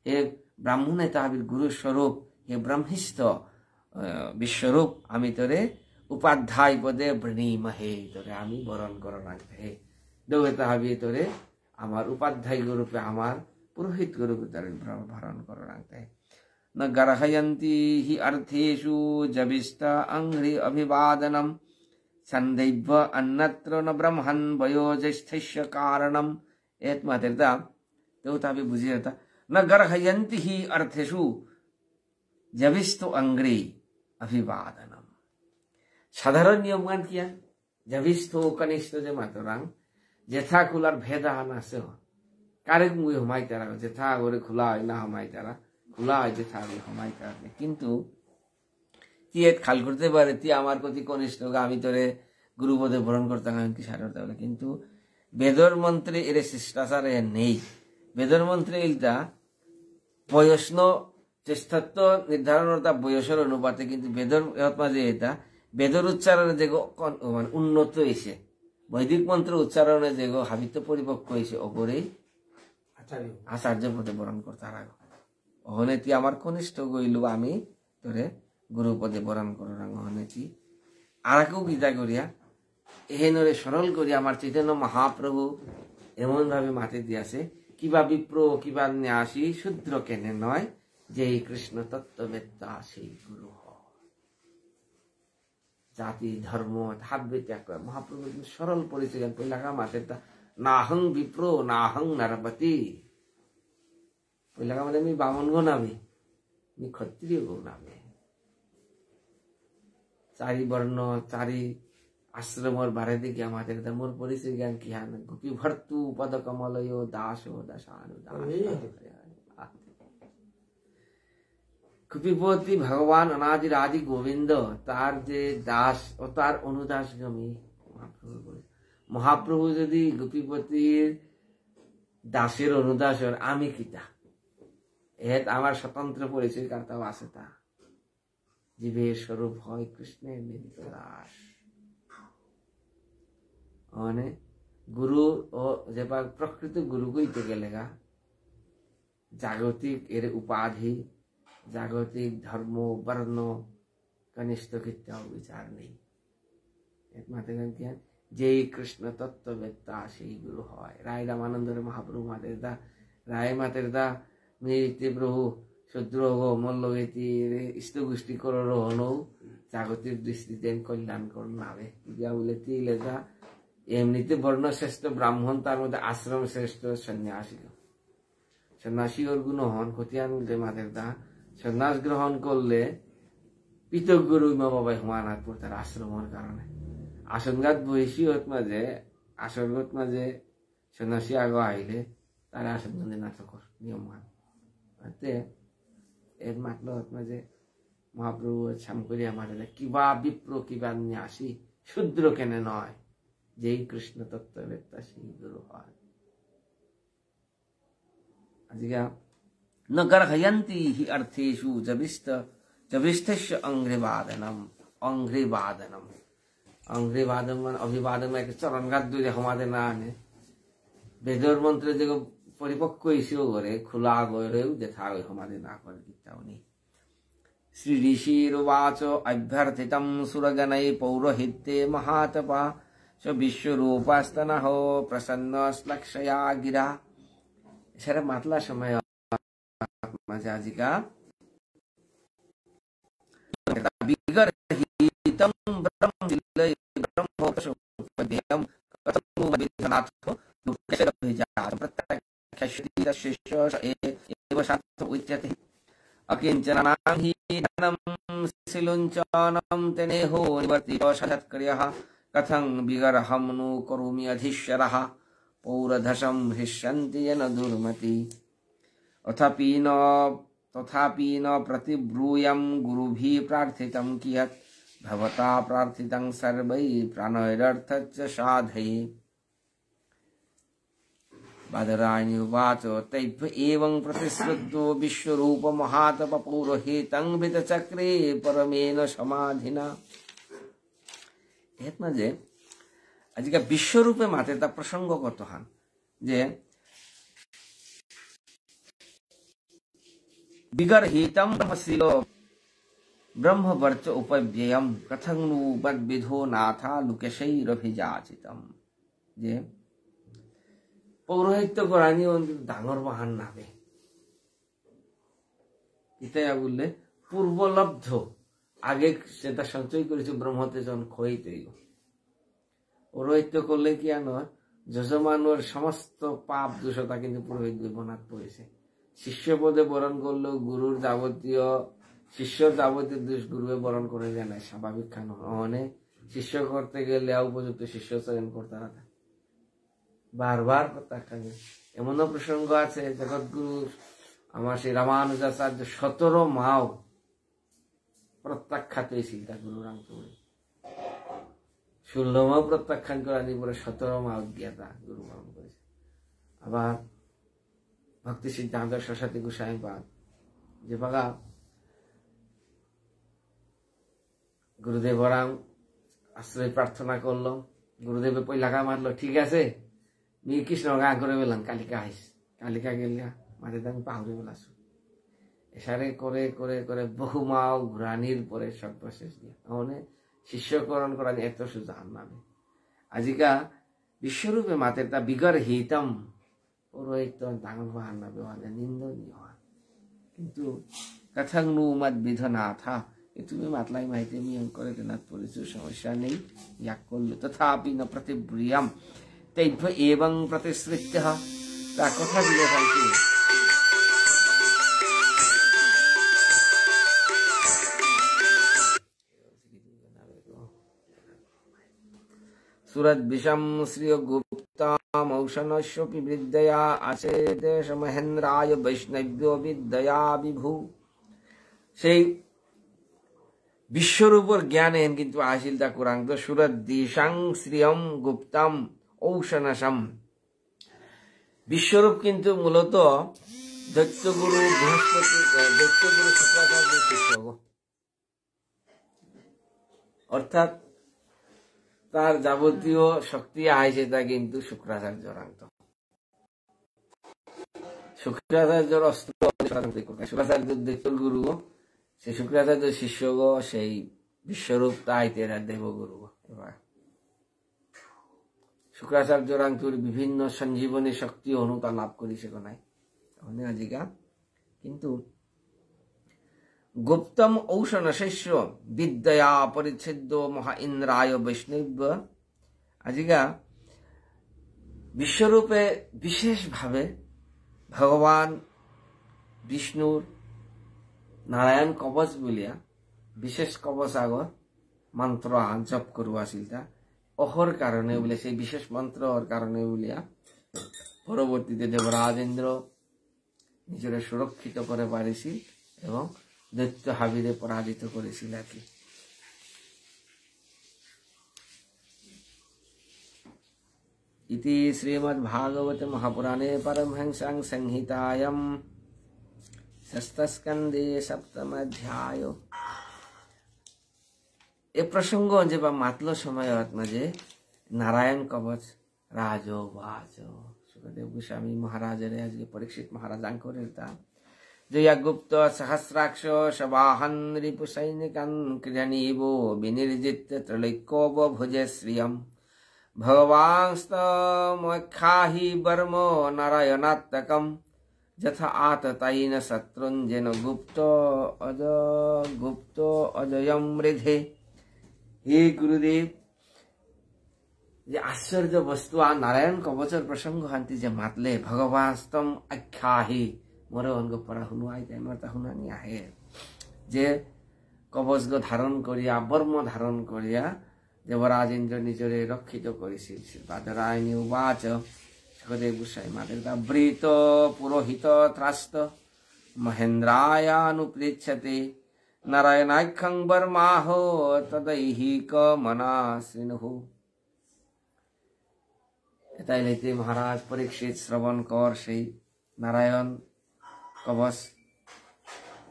হে ব্রাহ্মণে তাহাবির গুরু স্বরূপ হে ব্রহ্মিষ্ঠ বিশ্বরূপ আমি তোরে উপাধ্যায় পদে বৃণীমহে তোরে আমি বরণ করা রাখতে দেবে তাহাবি তোরে আমার উপাধ্যায় গুরুপে আমার পুরোহিত গুরুপে তোরে বরণ করা রাখতে ন গর্হয়ন্তি হি অর্থেষু জবিষ্টা অঙ্ঘ্রি অভিবাদনম সন্दैव अन्यत्र न ब्रह्मन् वयोज्येष्ठस्य कारणम् एत मातेरता देवता भी बुझी रहता न गर्हयन्ति हि अर्थेषु जविस्तु अंग्री अभिवादनम साधारण नियमगान किया जविस्तु कनिष्ठ जे मातरां जेथा खुलार भेदान आसे कारेक मुई हमाई तारा जेथा गोरे खुला ना हमाई तारा खुला जेथा हमाई तारा किंतु তিয়েত খাল করতে পারে তি আমার প্রতি কনিষ্ঠ আমি তোরে গুরুপদে বরণ করতাম কি সারতে বলে কিন্তু বেদর মন্ত্রে এর শিষ্টাচারে নেই বেদর মন্ত্রে ইলতা বয়স্ন জ্যেষ্ঠত্ব নির্ধারণতা বয়সের অনুপাতে কিন্তু বেদর মাঝে এটা বেদর উচ্চারণে যে মানে উন্নত হয়েছে বৈদিক মন্ত্র উচ্চারণে যে হাবিত্য পরিপক্ক হয়েছে ওপরেই আচার্য পদে বরণ করতে আর ওখানে তুই আমার কনিষ্ঠ গইল আমি তোরে গুরুপদে বরণ করার হনেছি আর কেউ গীতা করিয়া এহেনরে সরল করিয়া আমার চৈতন্য মহাপ্রভু এমন ভাবে মাতে দিয়াছে কিবা বিপ্র কিবা ন্যাসী শূদ্র কেনে নয় যে এই কৃষ্ণ তত্ত্ববেত্তা সেই গুরু জাতি ধর্ম হাব্বে ত্যাগ করে মহাপ্রভু সরল পরিচয় পৈলাকা মাতে নাহং বিপ্র নাহং নারপতি पहिला का मी बामन गो नावे मी क्षत्रिय गो नावे चारी वर्ण चारी आश्रमर बारे देखि आमादेर दा मोर परिचय ज्ञान कि हान गोपी भर्तु पद कमलयो दासो दशानु दास गोपीपति भगवान अनादिर आदि गोविंद तार जे दास और तार अनुदास गमी महाप्रभु यदि गोपीपतिर दासेर अनुदासर आमी किता एत आमार स्वतंत्र परिचय कर्ता आछे ता जीवेर स्वरूप हय कृष्णेर मिलित दास अने गुरु जे प्रकृत गुरु कइते गेलेगा जागतिक एर उपाधि जागतिक धर्म वर्ण कनिष्ठ कित्या विचार नहीं एकमात्र ज्ञान जय कृष्ण तत्ववेत्ता से गुरु है राय रामानंद महाप्रभु मातेरदा राय मातेरदा नित्य प्रभु शत्रुघ मल्लगेती इष्ट गोष्ठी करोड़ हनो जागतिक दृष्टिते कल्याण कर नावे या बोले तिले जा एमनिते वर्ण श्रेष्ठ ब्राह्मण तार मध्य आश्रम श्रेष्ठ सन्यासी सन्यासी और गुण हन खतियान मातेरदा सन्यास ग्रहण करले पृथक गुरु मा बाबा हुमानाथ तार आश्रमर कारणे आसनगात बयसीत माजे सन्यासी आगो आइले तार आसनगंधे नाटकर नियम मान एक मातलत माजे महाप्रभु छाम करिया मारे किबा विप्र किबा न्यासी शूद्र केने नय जय कृष्ण तत्ववेत्ता श्री गुरु है आजिका न गर्हयन्ति हि अर्थेषु जविष्ठस्य अंघ्रिवादनम अंघ्रिवादन मान अभिवादन में एक चरणगात दुई हमारे नाने वेदर मंत्र जगह परिपक्व इस्यो करे खुला गरे देखा गए हमारे ना कर कितावनी श्री ऋषिरुवाच अभ्यर्थितं सुरगणै पौरोहित्ये महातपा स विश्वरूपास्तनः प्रसन्न श्लक्षया गिरा इशारा मतला समय मजाजिका विगर्हितं ब्रह्मजिल्लै ब्रह्मोपदेयं कथं विधनाथो दुःखशरभिजातं प्रत्यक्षश्रीरशिष्य एव शास्त्र उच्यते अकिञ्चनानां हि धनं शिलुञ्चनं तेनेहो निवर्तितो सत्क्रियः कथं विगर्हं नु करोमि अधीश्वरः पौरधशं हृष्यन्ति येन दुर्मति तथापि न प्रतिब्रूयं गुरुभिः प्रार्थितं कियत् भवता प्रार्थितं सर्वैः प्राणैरर्थञ्च साधये बादरायणी उवाच तैभ्य एवं प्रतिश्रुतो विश्वरूप महातप पौरोहितं वितचक्रे परमेन समाधिना एत म्हणजे आजिका विश्वरूपे माते ता प्रसंग कत हान जे विगर्हितं ब्रह्मशीलो ब्रह्मवर्च उपव्ययम कथं नु बद्विधो नाथा लुकेशैरभिजाचितम जे पौरोहित्य करानी डांगर बाहान नावे इतना बोलले पूर्वलब्ध आगे सेटा संचय करेছে ब्रह्मते जन खইতেই পৌরোহিত্য করলে কি আনর যজমানর সমস্ত পাপ দোষতা কিন্তু পুরোহিত বনাত পড়েছে শিষ্য পদে বরণ করলো গুরুর যাবতীয় শিষ্যর যাবতীয় দোষ গুরুয়ে বরণ করে যায় না স্বাভাবিক কারণ মানে শিষ্য করতে গেলে উপযুক্ত শিষ্য চয়ন করতে হবে বারবার প্রত্যাখ্যান এমন প্রসঙ্গ আছে জগৎগুরু আমার শ্রী রামানুজাচার্য 17 মাও প্রত্যাখ্যাত চিন্তা গুরু রামপুরে 16 মাও প্রত্যাখ্যান করানি পরে 17 মাও অজ্ঞাতা গুরু গ্রহণ করেছে আবার ভক্তি সিদ্ধান্ত সরস্বতী গোস্বামী পাদ যে বাগা গুরুদেব রাম আশ্রয় প্রার্থনা করলো গুরুদেব পয়লাকা মারলো ঠিক আছে মি কৃষ্ণ গা করে বেলাম কালিকা আইস কালিকা গেলিয়া মাঝে আমি পাহরে বেলাছো এসারে করে করে করে বহু মাও ঘুরানির পরে সর্বশেষ দিয়া মানে শিষ্যকরণ করানি এত সুজান নামে আজিকা বিশ্বরূপে মাতে তা বিগর্হিতম পৌরোহিত্য ডাঙর বাহান নামে মানে নিন্দনীয় হয় কিন্তু কথং नु मत विधनाथा তুমি মাতলাই মাইতে নিয়ম করে দেনাত পরিচু সমস্যা নেই ইয়া করলে তথাপি ন প্রতিব্রিয়াম तैभ्य एवं प्रतिश्रुत्य ता कथा दिले सुरद्विषं श्रियगुप्तामौषणस्वपि विद्यया आचेदेश महेन्द्राय वैष्णव्यो विद्यया विभु। সেই বিশ্বরূপর জ্ঞান হেন কিন্তু আসিল তা কুরাং তো সুরদ্দিশাং শ্রিয়ম গুপ্তাম ঔষণাসম। বিশ্বরূপ কিন্তু মূলত দৈত্যগুরু বৃহস্পতি, দৈত্যগুরু শুক্রাচার্যের শিষ্য, অর্থাৎ তার যাবতীয় শক্তি আইছে তা কিন্তু শুক্রাচার্যর আন্ত। শুক্রাচার্যর অস্ত্র শুক্রাচার্য দৈত্যর গুরু, সেই শুক্রাচার্য শিষ্য গো, সেই বিশ্বরূপ তাইতে দেবগুরু। এবার শুক্রাচার্যর আঙ্কুর বিভিন্ন সঞ্জীবনী শক্তি অনুতা লাভ করিছে নাই আজিকা। কিন্তু গুপ্তম ঔষণ শিষ্য বিদ্যয়া পরিচ্ছেদ্য মহা ইন্দ্রায় বৈষ্ণব। আজিকা বিশ্বরূপে বিশেষভাবে ভগবান বিষ্ণুর নারায়ণ কবচ বলিয়া বিশেষ কবচ আগর মন্ত্র জপ করু আসিল তা অহর কারণে বলে, সেই বিশেষ মন্ত্রর কারণে বলিয়া পরবর্তীতে দেবরাজেন্দ্র নিজের সুরক্ষিত করে পারিছিল এবং দৈত্য হাবিরে পরাজিত করেছিল আর কি। ইতি শ্রীমদ্ভাগবতে মহাপুরাণে পারমহংসাং সংহিতায়াম ষষ্ঠস্কন্ধে সপ্তম অধ্যায়। এ প্রসঙ্গ যে বা মাতল সময়ত মাঝে নারায়ণ কবচ রাজবাচ সুখদেব গোস্বামী মহারাজের আজকে পরীক্ষিত মহারাজ আঙ্করের তা জয়াগুপ্ত সহস্রাক্ষ সবাহন রিপু সৈনিকান ক্রিয়ানীব বিনির্জিত ত্রৈলোক্য ভুজে শ্রিয়ম ভগবাংস্তমখ্যাহি বর্ম নারায়ণাত্মকম যথা আততাইন শত্রুঞ্জন গুপ্ত অজয়ম মৃধে। হে গুরুদেব, যে আশ্চর্য বস্তু আর নারায়ণ কবচর প্রসঙ্গ হান্তি যে মাতলে ভগবাস্তম আখ্যাহি মোরে অঙ্গ পড়া শুনো আই তা শুনানি আহে, যে কবচ গো ধারণ করিয়া বর্ম ধারণ করিয়া দেবরাজ ইন্দ্র নিজরে রক্ষিত করেছিল। বাদরায়ণী উবাচ সুখদেব গোস্বামী মাতের বৃত পুরোহিত ত্রাস্ত মহেন্দ্রায়ানুপৃচ্ছতে নারায়ণাখ্যং বর্মাহ তদৈহিক মনাসৃণুঃ। এটাই লইতে মহারাজ পরীক্ষিত শ্রবণ কর সেই নারায়ণ কবচ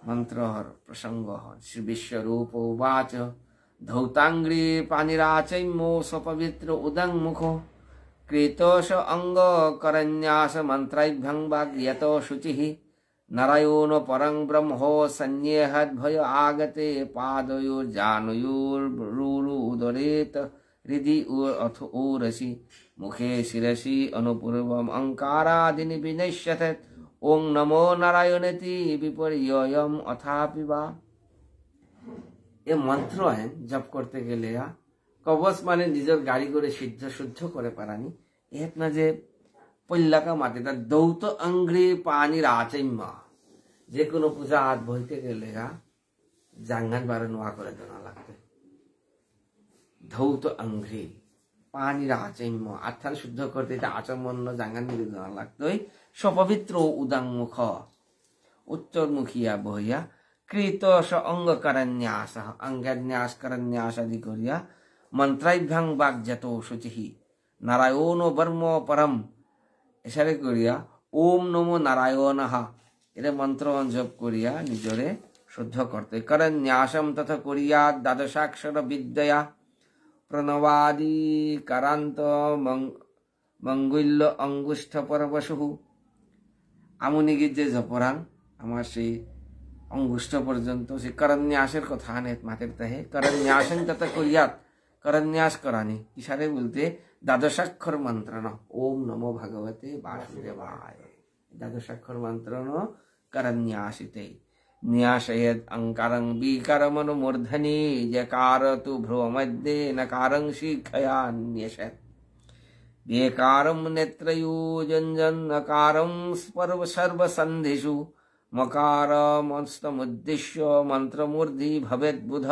মন্ত্রর প্রসঙ্গ হন। শ্রী বিশ্বরূপ উবাচ ধৌতাঙ্গ্রি পানিরাচৈম্যো স্বপবিত্র উদং মুখো কৃতোষ অঙ্গ করন্যাস মন্ত্রাভ্যং বাগ্যত শুচিঃ নারায়ণ পরং ব্রহ্মো সন্ন্যেহদ্ভয় আগতে পাদয়োর্জানুয়োর্বরুদরেত হৃদি অথ ഊরসি মুখে শিরসি অনুপূর্বম অঙ্কারাদিনি বিনশ্যত ওং নমো নারায়ণেতি বিপর্যয়ম অথাপি বা। এ মন্ত্র হেন জপ করতে গেলে কবচ মানে নিজের গাড়ি করে সিদ্ধ শুদ্ধ করে পারানি এত না যে পল্লাকা মাটিটা দৌত অঙ্গ্রি পানির আচৈম্যা। যে কোনো পূজা হাত বইতে গেলে জাঙ্গান বারে নোয়া করে দেওয়া লাগবে। ধৌত অঙ্গ্রি পানির আচৈম্য আত্মার শুদ্ধ করতে এটা আচমন্য জাঙ্গান দিয়ে দেওয়া লাগতো। স্বপবিত্র উদাং মুখ উত্তরমুখিয়া বহিয়া কৃত স অঙ্গ করন্যাস অঙ্গন্যাস করন্যাস আদি করিয়া মন্ত্রাভ্যাং বাগ্যত শুচিঃ নারায়ণ বর্ম পরম এসারে করিয়া ওম নমো নারায়ণঃ এর মন্ত্র জপ করিয়া নিজরে শুদ্ধ করতে। করন্যাসম তথা করিয়া দ্বাদশাক্ষর বিদ্যয়া প্রণবাদি কারান্ত মঙ্গুল্য অঙ্গুষ্ঠ পরবশু। আমুনিগির যে জপরাং আমার সেই অঙ্গুষ্ঠ পর্যন্ত সে করন্যাসের কথা আনে মাতের তাহে করন্যাসন তথা করিয়াত করন্যাস করানি ইশারে বলতে দ্বাদশাক্ষর মন্ত্রণ ওম নমো ভগবতে বাসুদেবায়। দ্বাদশাক্ষর মন্ত্রণ করন্যাসিতে ন্যাসয়েদ অঙ্কারং বিকারমনুমূর্ধনি যকার তু ভ্রুব মধ্যে নকারং শিখয়া ন্যসত বেকারম নেত্রয়োজঞ্জন নকারম সর্বসন্ধিষু মকারমস্তমুদ্দিশ্য মন্ত্রমূর্ধি ভবেদ্বুধ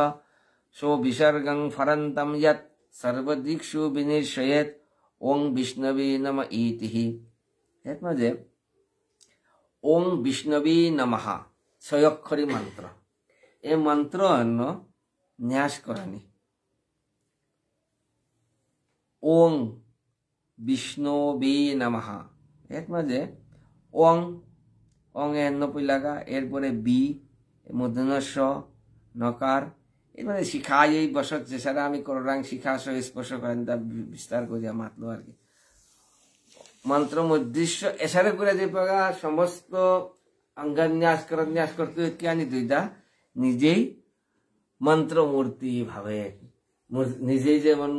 সো বিসর্গং ফরন্তম যৎ सर्वदिक्षु विनिर्शयेत ओं विष्णवे नम इति। हेत म्हणजे ओं विष्णवे नमः 6 অক্ষরী মন্ত্র। এই মন্ত্র অন্য ন্যাস করানি। ওং বিষ্ণবে নমঃ। এর মাঝে ওং ওং এর নপিলাগা, এরপরে বি মধ্যনস্য নকার। এর মানে শিখাই এই বসত যে সারা আমি কররাং শিখা স্পর্শ করেন তা বিস্তার করিয়া মাতলো আর কি। মন্ত্র উদ্দেশ্য এসারে করে যে পাগা সমস্ত অঙ্গন্যাস করন্যাস করতে কি আনি দুইটা নিজেই মন্ত্র মূর্তি ভাবে, নিজেই যেমন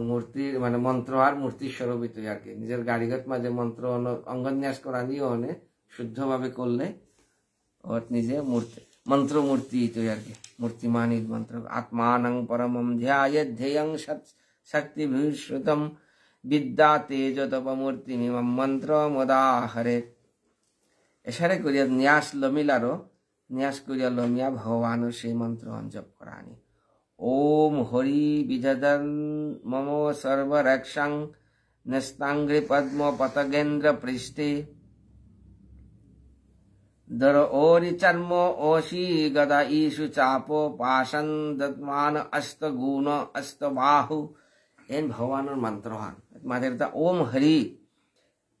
মূর্তি মানে মন্ত্র আর মূর্তি স্বরূপিত আর কি। নিজের গাড়িগত মাঝে মন্ত্র অঙ্গন্যাস করা নিয়ে অনে শুদ্ধভাবে করলে ওর নিজে মূর্তি মন্ত্র মূর্তি তো আর কি। মূর্তিমানি মন্ত্র আত্মানং পরমম ধ্যায়েৎ ধ্যেয়ং শক্তি বিশ্রুতম বিদ্যা তেজ তপ মূর্তিমিমম মন্ত্র মোদাহরে। এসারে করিয়া ন্যাস লমিলারো ন্যাস করিয়া লমিয়া ভগবানের সেই মন্ত্র জপ করানি। ওম হরি বিজদন মম সর্বরক্ষং নস্তাঙ্ঘ্রি পদ্ম পতগেন্দ্র পৃষ্ঠে দর ওরি চর্ম ওশি গদা ঈশু চাপো পাশন দত্মান অস্ত গুণ অস্ত বাহু। এন ভগবানের মন্ত্র হন মাঝে ওম হরি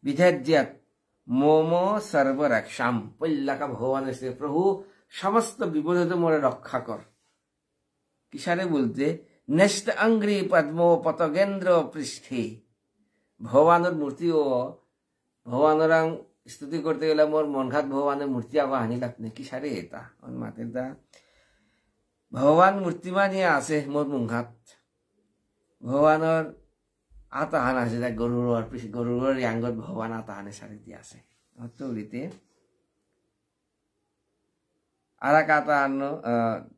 বিধেজ্যত মম সর্বরক্ষাম। পল্লাকা ভগবান শ্রী প্রভু সমস্ত বিপদ হতে মোরে রক্ষা কর। কিসারে বলতে নেষ্ট অঙ্গ্রি পদ্ম পতগেন্দ্র পৃষ্ঠে। ভগবানের মূর্তি ও ভগবানের স্তুতি করতে গেলে মোর মন ঘাত ভগবানের মূর্তি আবার হানি লাগতে কিসারে এটা মাতে দা ভগবান মূর্তি মানিয়ে আছে মোর মুখাত। ভগবানের আতাহান আছে গরুর ইয়াঙ্গত ভগবান আতাহানে সারি দিয়ে আছে অতরিতে আর এক আতাহান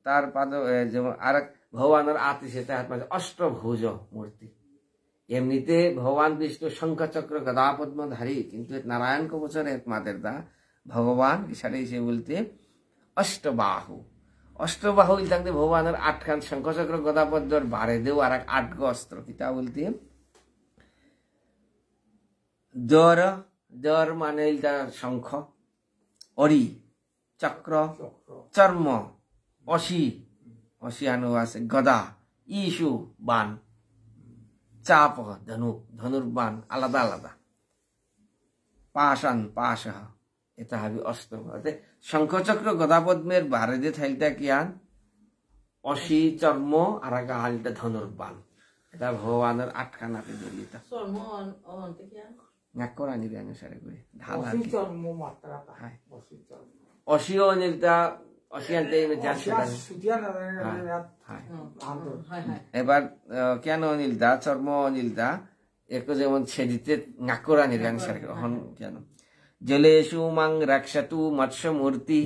তার পাদ যেমন আর এক ভগবানের আতি সে তার মাঝে অষ্টভুজ মূর্তি। এমনিতে ভগবান বিষ্ণু শঙ্খ চক্র গদা পদ্মধারী, কিন্তু নারায়ণ কবচের মাদের দা ভগবান সারি সে বলতে অষ্টবাহু। অষ্টবাহু ইলতাংতে ভগবানের 8 খান শঙ্খ চক্র গদা পদ্মর বারে দেও আর এক 8 গো অস্ত্র কিতা বলতে দর দর মানে ইলতা শঙ্খ, অরি চক্র, চর্ম, অশি অশি আনো আছে গদা, ইসু বান, চাপ ধনুক ধনুর বান আলাদা আলাদা, পাশান পাশ এটা হাবি অস্ত্র। শঙ্খচক্র গদা পদ্মের বারে দিয়ে থাইলটা কিয়ান অশি চর্ম আর হালটা ধনুর বান। এটা ভগবানের 8 খানাতে জড়িত নাকরা নিবে অনুসারে করে ঢাল আর কি অশি অনিলটা অশি আনতে জানতে এবার কেন অনিলদা চর্ম অনিলদা একটু যেমন ছেদিতে নাকরা নিবে অনুসারে হন কেন জলেষু মাং রক্ষতু মৎস্য মূর্তি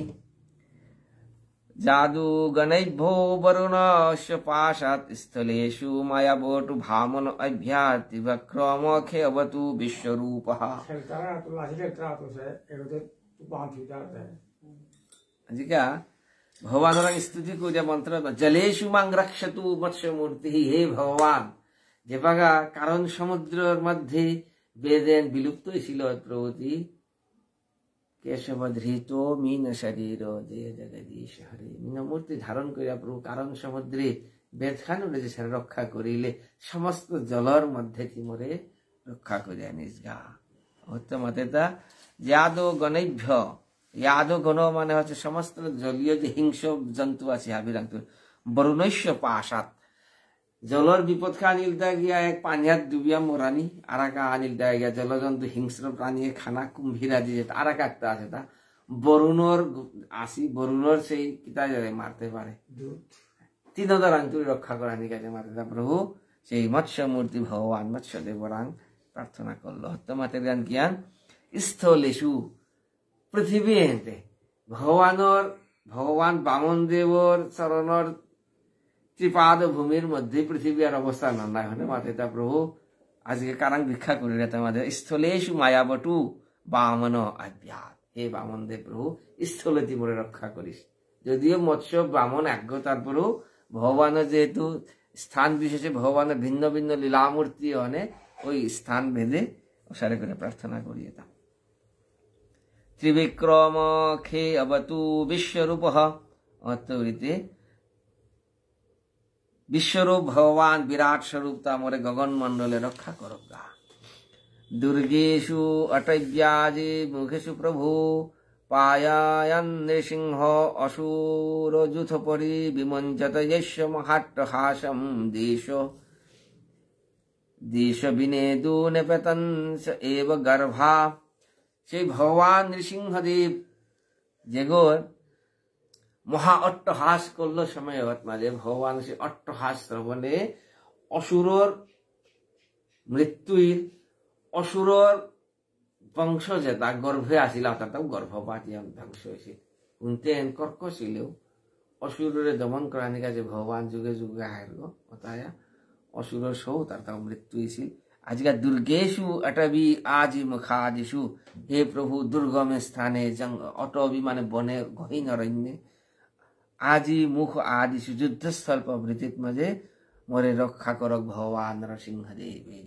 জাদু গণৈভ্যো বরুণস্য পাশাৎ স্থলেষু মায়াবটু ভামন অভ্যাতি বক্রম খেবতু বিশ্বরূপঃ। আজিকা ভগবানের স্তুতি করিয়া মন্ত্র জলেষু মাং রক্ষতু মৎস্য মূর্তি। হে ভগবান, যে বাগা কারণ সমুদ্রের মধ্যে বেদেন বিলুপ্ত ছিল প্রভৃতি কেশব ধৃত মিন শরীর জয় জগদীশ হরে। মিন মূর্তি ধারণ করিয়া প্রভু কারণ সমুদ্রে বেদখান যে রক্ষা করিলে সমস্ত জলর মধ্যে তিমরে রক্ষা করিয়া নিজগা হতে মতে তা ইয়াদো গণৈভ্য। ইয়াদো গণ মানে হচ্ছে সমস্ত জলীয় যে হিংস্র জন্তু আছে হাবিরান্ত বরুণস্য পাশাত। জলর বিপদ খা আনিলতা গিয়া এক পানিয়াত ডুবিয়া মরানি আর এক আনিলতা গিয়া জলজন্তু হিংস্র প্রাণী খানা কুম্ভীরা দিয়ে আর এক একটা আছে তা বরুণর আসি বরুণর সেই কিতা মারতে পারে 3000 আঙ্কুরি রক্ষা করা নিকাজে মারতে তা প্রভু সেই মৎস্য মূর্তি ভগবান মৎস্যদেবরাং প্রার্থনা করলো হত্যমাতে জ্ঞান জ্ঞান স্থলেষু পৃথিবী হেঁটে ভগবান বামন দেবর চরণর ত্রিপাদ ভূমির মধ্যে পৃথিবীর অবস্থা নয় হলে মাতে তা প্রভু আজকে কারাং ভিক্ষা করি রে তোমাদের স্থলেষু মায়াবটু বামন আধ্যাত্ম। হে বামন দেব প্রভু স্থলে তিমরে রক্ষা করিস। যদিও মৎস্য বামন আজ্ঞ তারপরেও ভগবানের যেহেতু স্থান বিশেষে ভগবানের ভিন্ন ভিন্ন লীলামূর্তি অনে ওই স্থান ভেদে ওসারে করে প্রার্থনা করিয়ে দাও। ত্রিবিক্রম খে অবতু বিশ্বরূপ অতরিতে বিশ্বরূপ ভগবান বিরাট স্বরূপ তা মোরে গগন মন্ডলে রক্ষা করব গা। দুর্গেষু অটব্যাজে মুখেষু প্রভু পায়ায়ন নৃসিংহ অসুর যুথপরি বিমঞ্চত যস্য মহাট্টহাসম দেশ দেশ বিনেদু নেপতন্স এব গর্ভা। সেই ভগবান নৃসিংহদেব যেগোর মহা অট্টহাস করল সময় মাঝে ভগবান সে অট্টহাস শ্রবণে অসুরর মৃত্যুর অসুরর বংশ যেটা গর্ভে আসিল তাতেও গর্ভপাত ধ্বংস হয়েছিল। উনতেন কর্কশিলেও অসুরে দমন করা নিকা যে ভগবান যুগে যুগে আইল অতায়া অসুরর সৌ তার মৃত্যু হয়েছিল। আজকাল দুর্গেশু অটবি আজি মুখাদিশু, হে প্রভু দুর্গমে স্থানে অটবি মানে বনে গহীন অরণ্যে, আজি মুখ আদিশু যুদ্ধস্থল প্রভৃতিত মাঝে মোরে রক্ষা করক ভগবান নরসিংহদেবে।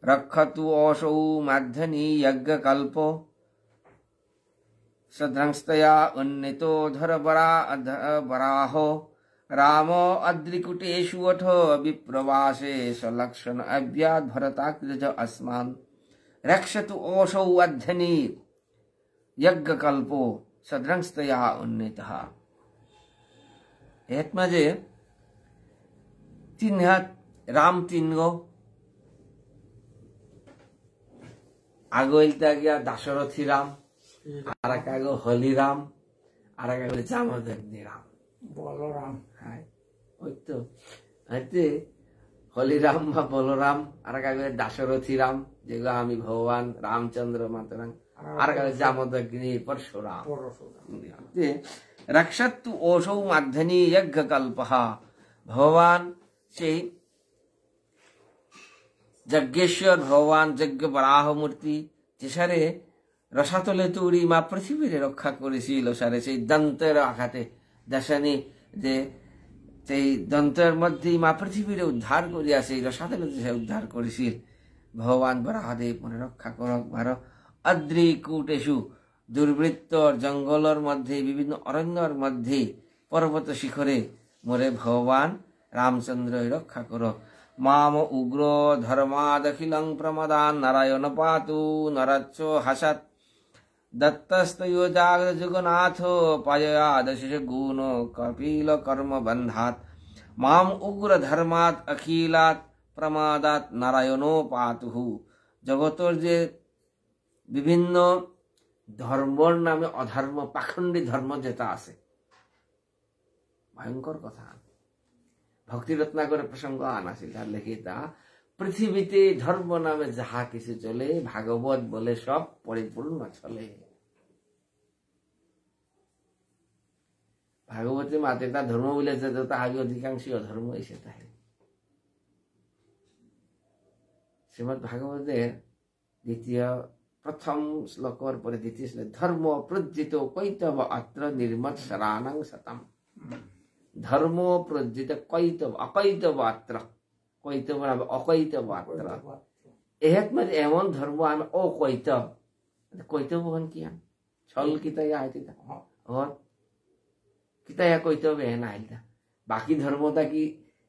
রক্ষতু অসৌ মাধ্যনি যজ্ঞকল্প সদ্রংস্তয়া উন্নীতো ধরবরাহ রাম অদ্রিকুটেষু অঠ বিপ্রবাসে সলক্ষণ অব্যাদ ভরতাগ্রজ अस्मान् रक्षतु ओषौ अध्यनि यज्ञकल्पो सद्रंस्तया उन्नीतः। एत माजे तीन हात राम तीन गो आगो इलता गया दाशरथी राम আর এক আগে হলি রাম আর এক আগে জামদগ্নি রাম বলরাম। হ্যাঁ ওই তো হাতে হলিরাম বা বলরাম, আর এক আগে দাশরথী রাম যেগুলো আমি ভগবান রামচন্দ্র মাতরাং, আর এক আগে জামদগ্নি পরশুরাম। রক্ষতু ওষৌ মাধ্যনি যজ্ঞ কল্পঃ, ভগবান সেই যজ্ঞেশ্বর ভগবান যজ্ঞ বরাহ মূর্তি যেসারে রসাতলে তৈরি মা পৃথিবীর রক্ষা করেছিল সারে সেই দন্তের আঘাতে দশানি যে সেই দন্তের মধ্যে মা পৃথিবীর উদ্ধার করিয়া সেই রসাতলে উদ্ধার করেছিল ভগবান বরাহদেব মনে রক্ষা করক ভার। অদ্রিকূটেষু দুর্বৃত্তর জঙ্গলের মধ্যে বিভিন্ন অরণ্যর মধ্যে পর্বত শিখরে মোরে ভগবান রামচন্দ্র রক্ষা করক। মাম উগ্র ধর্মাদখিলং প্রমদান নারায়ণ পাতু নরচ্চ হাসত দত্তস্তዮ জাগজগন্নাথ পায়াদশিষ গুণ কপিল কর্ম বন্ধাত। মাম উগ্র ধর্মাত অখিলাত প্রমাদাত নারায়ণো পাতুহু। জগতর যে বিভিন্ন ধর্মর নামে অধর্ম পাখণ্ডী ধর্ম যেটা আছে, ভয়ঙ্কর কথা। ভক্তি রত্নাকর প্রসঙ্গ আনাছিল তার লেখিতা পৃথিবীতে ধর্ম নামে যাহা কিছু চলে ভাগবত বলে সব পরিপূর্ণ চলে। ভাগবতী মাতেটা ধর্ম বলে যেত তাহাবি অধিকাংশই অধর্ম এসে থাকে। শ্রীমদ ভাগবতের প্রথম শ্লোকর পরে দ্বিতীয় শ্লোক ধর্ম প্রজ্জিত কৈতব অত্র নির্মৎ শরাণং শতম। ধর্ম প্রজ্জিত কৈতব অকৈতব অত্র, কৈতব অকৈতব অত্র এহেত মানে এমন ধর্ম আমি অকৈতব কৈতব হন কি ছল কিতায়া আইতা কিতায়া কৈতব এহেন আইতা। বাকি ধর্মটা কি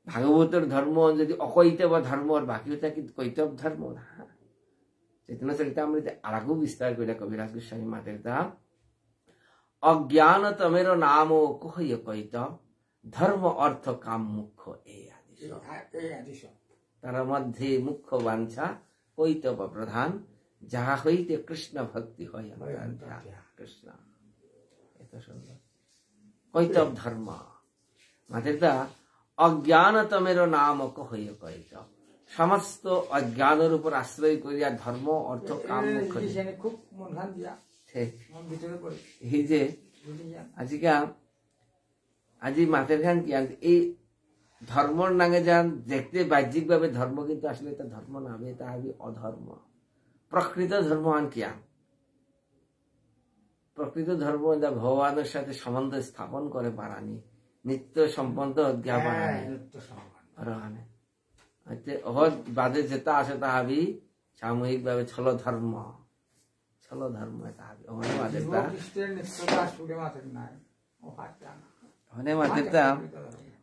ভাগবতের ধর্ম যদি অকৈতব ধর্মর বাকিটা কি কৈতব ধর্ম না। চৈতন্য চরিতামৃতে আরো বিস্তার করে কবিরাজ গোস্বামী মাতের তা অজ্ঞান তমের নাম কহয় কৈতব ধর্ম অর্থ কাম মুখ্য এই আদিশ। তার মধ্যে মুখ্য বাঞ্ছা কৈতব প্রধান, যাহা হইতে কৃষ্ণ ভক্তি হয় কৃষ্ণ। এত সুন্দর কৈতব ধর্ম মাতের তা অজ্ঞানতমের নাম কহয় কৈতব। সমস্ত অজ্ঞানের উপর আশ্রয় করিয়া ধর্ম অর্থ কাম মুখ্য। খুব মন ধান দিয়া এই যে আজিকা আজি মাতের খান কি এই ধর্মর নাগে যান দেখতে বাহ্যিক ভাবে ধর্ম, কিন্তু আসলে এটা ধর্ম না হবে, এটা হবে অধর্ম। প্রকৃত ধর্ম আন কি প্রকৃত ধর্ম যা ভগবানের সাথে সম্বন্ধ স্থাপন করে বাড়ানি, নিত্য সম্বন্ধ অজ্ঞা বাড়ানি, অরহানে অহদ বাদে যেটা আছে তাহা বি সামূহিক ভাবে ছল ধর্ম তাহা অহনে মাদেরটা খ্রিস্টান নিত্যতা সুরে মাতের নাই ও হাত জানা অহনে মাদেরটা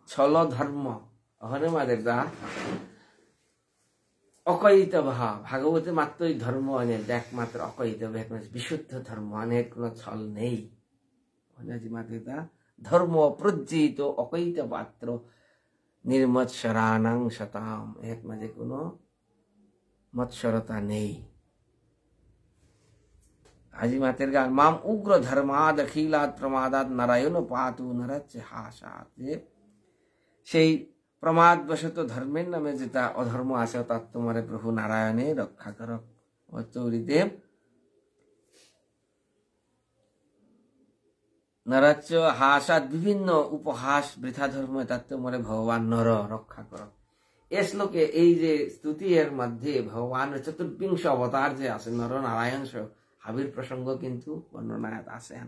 ছল ধর্ম অহনে মাদেরটা অকয়িত ভাব ভাগবতে মাত্র এই ধর্ম অনেক একমাত্র অকয়িত বিশুদ্ধ ধর্ম অনেক কোন ছল নেই মাদেরটা ধর্ম প্রজ্জিত অকয়িত পাত্র নির্মৎসরানাং শতাম এর মাঝে কোনো মৎসরতা নেই হাজি মাতের গান মাম উগ্র ধর্মাদ অখিলাদ প্রমাদাত নারায়ণ পাতু নরচ হাসাত সেই প্রমাদবশত ধর্মের নামে যেটা অধর্ম আছে তার তোমার প্রভু নারায়ণে রক্ষা করক চৌরিদেব নরচ হাসাত বিভিন্ন উপহাস বৃথা ধর্ম তার তোমার ভগবান নর রক্ষা করক এ শ্লোকে এই যে স্তুতি এর মধ্যে ভগবানের চতুর্বিংশ অবতার যে আছে নর নারায়ণ হাবির প্রসঙ্গ কিন্তু বর্ণনায় আসেন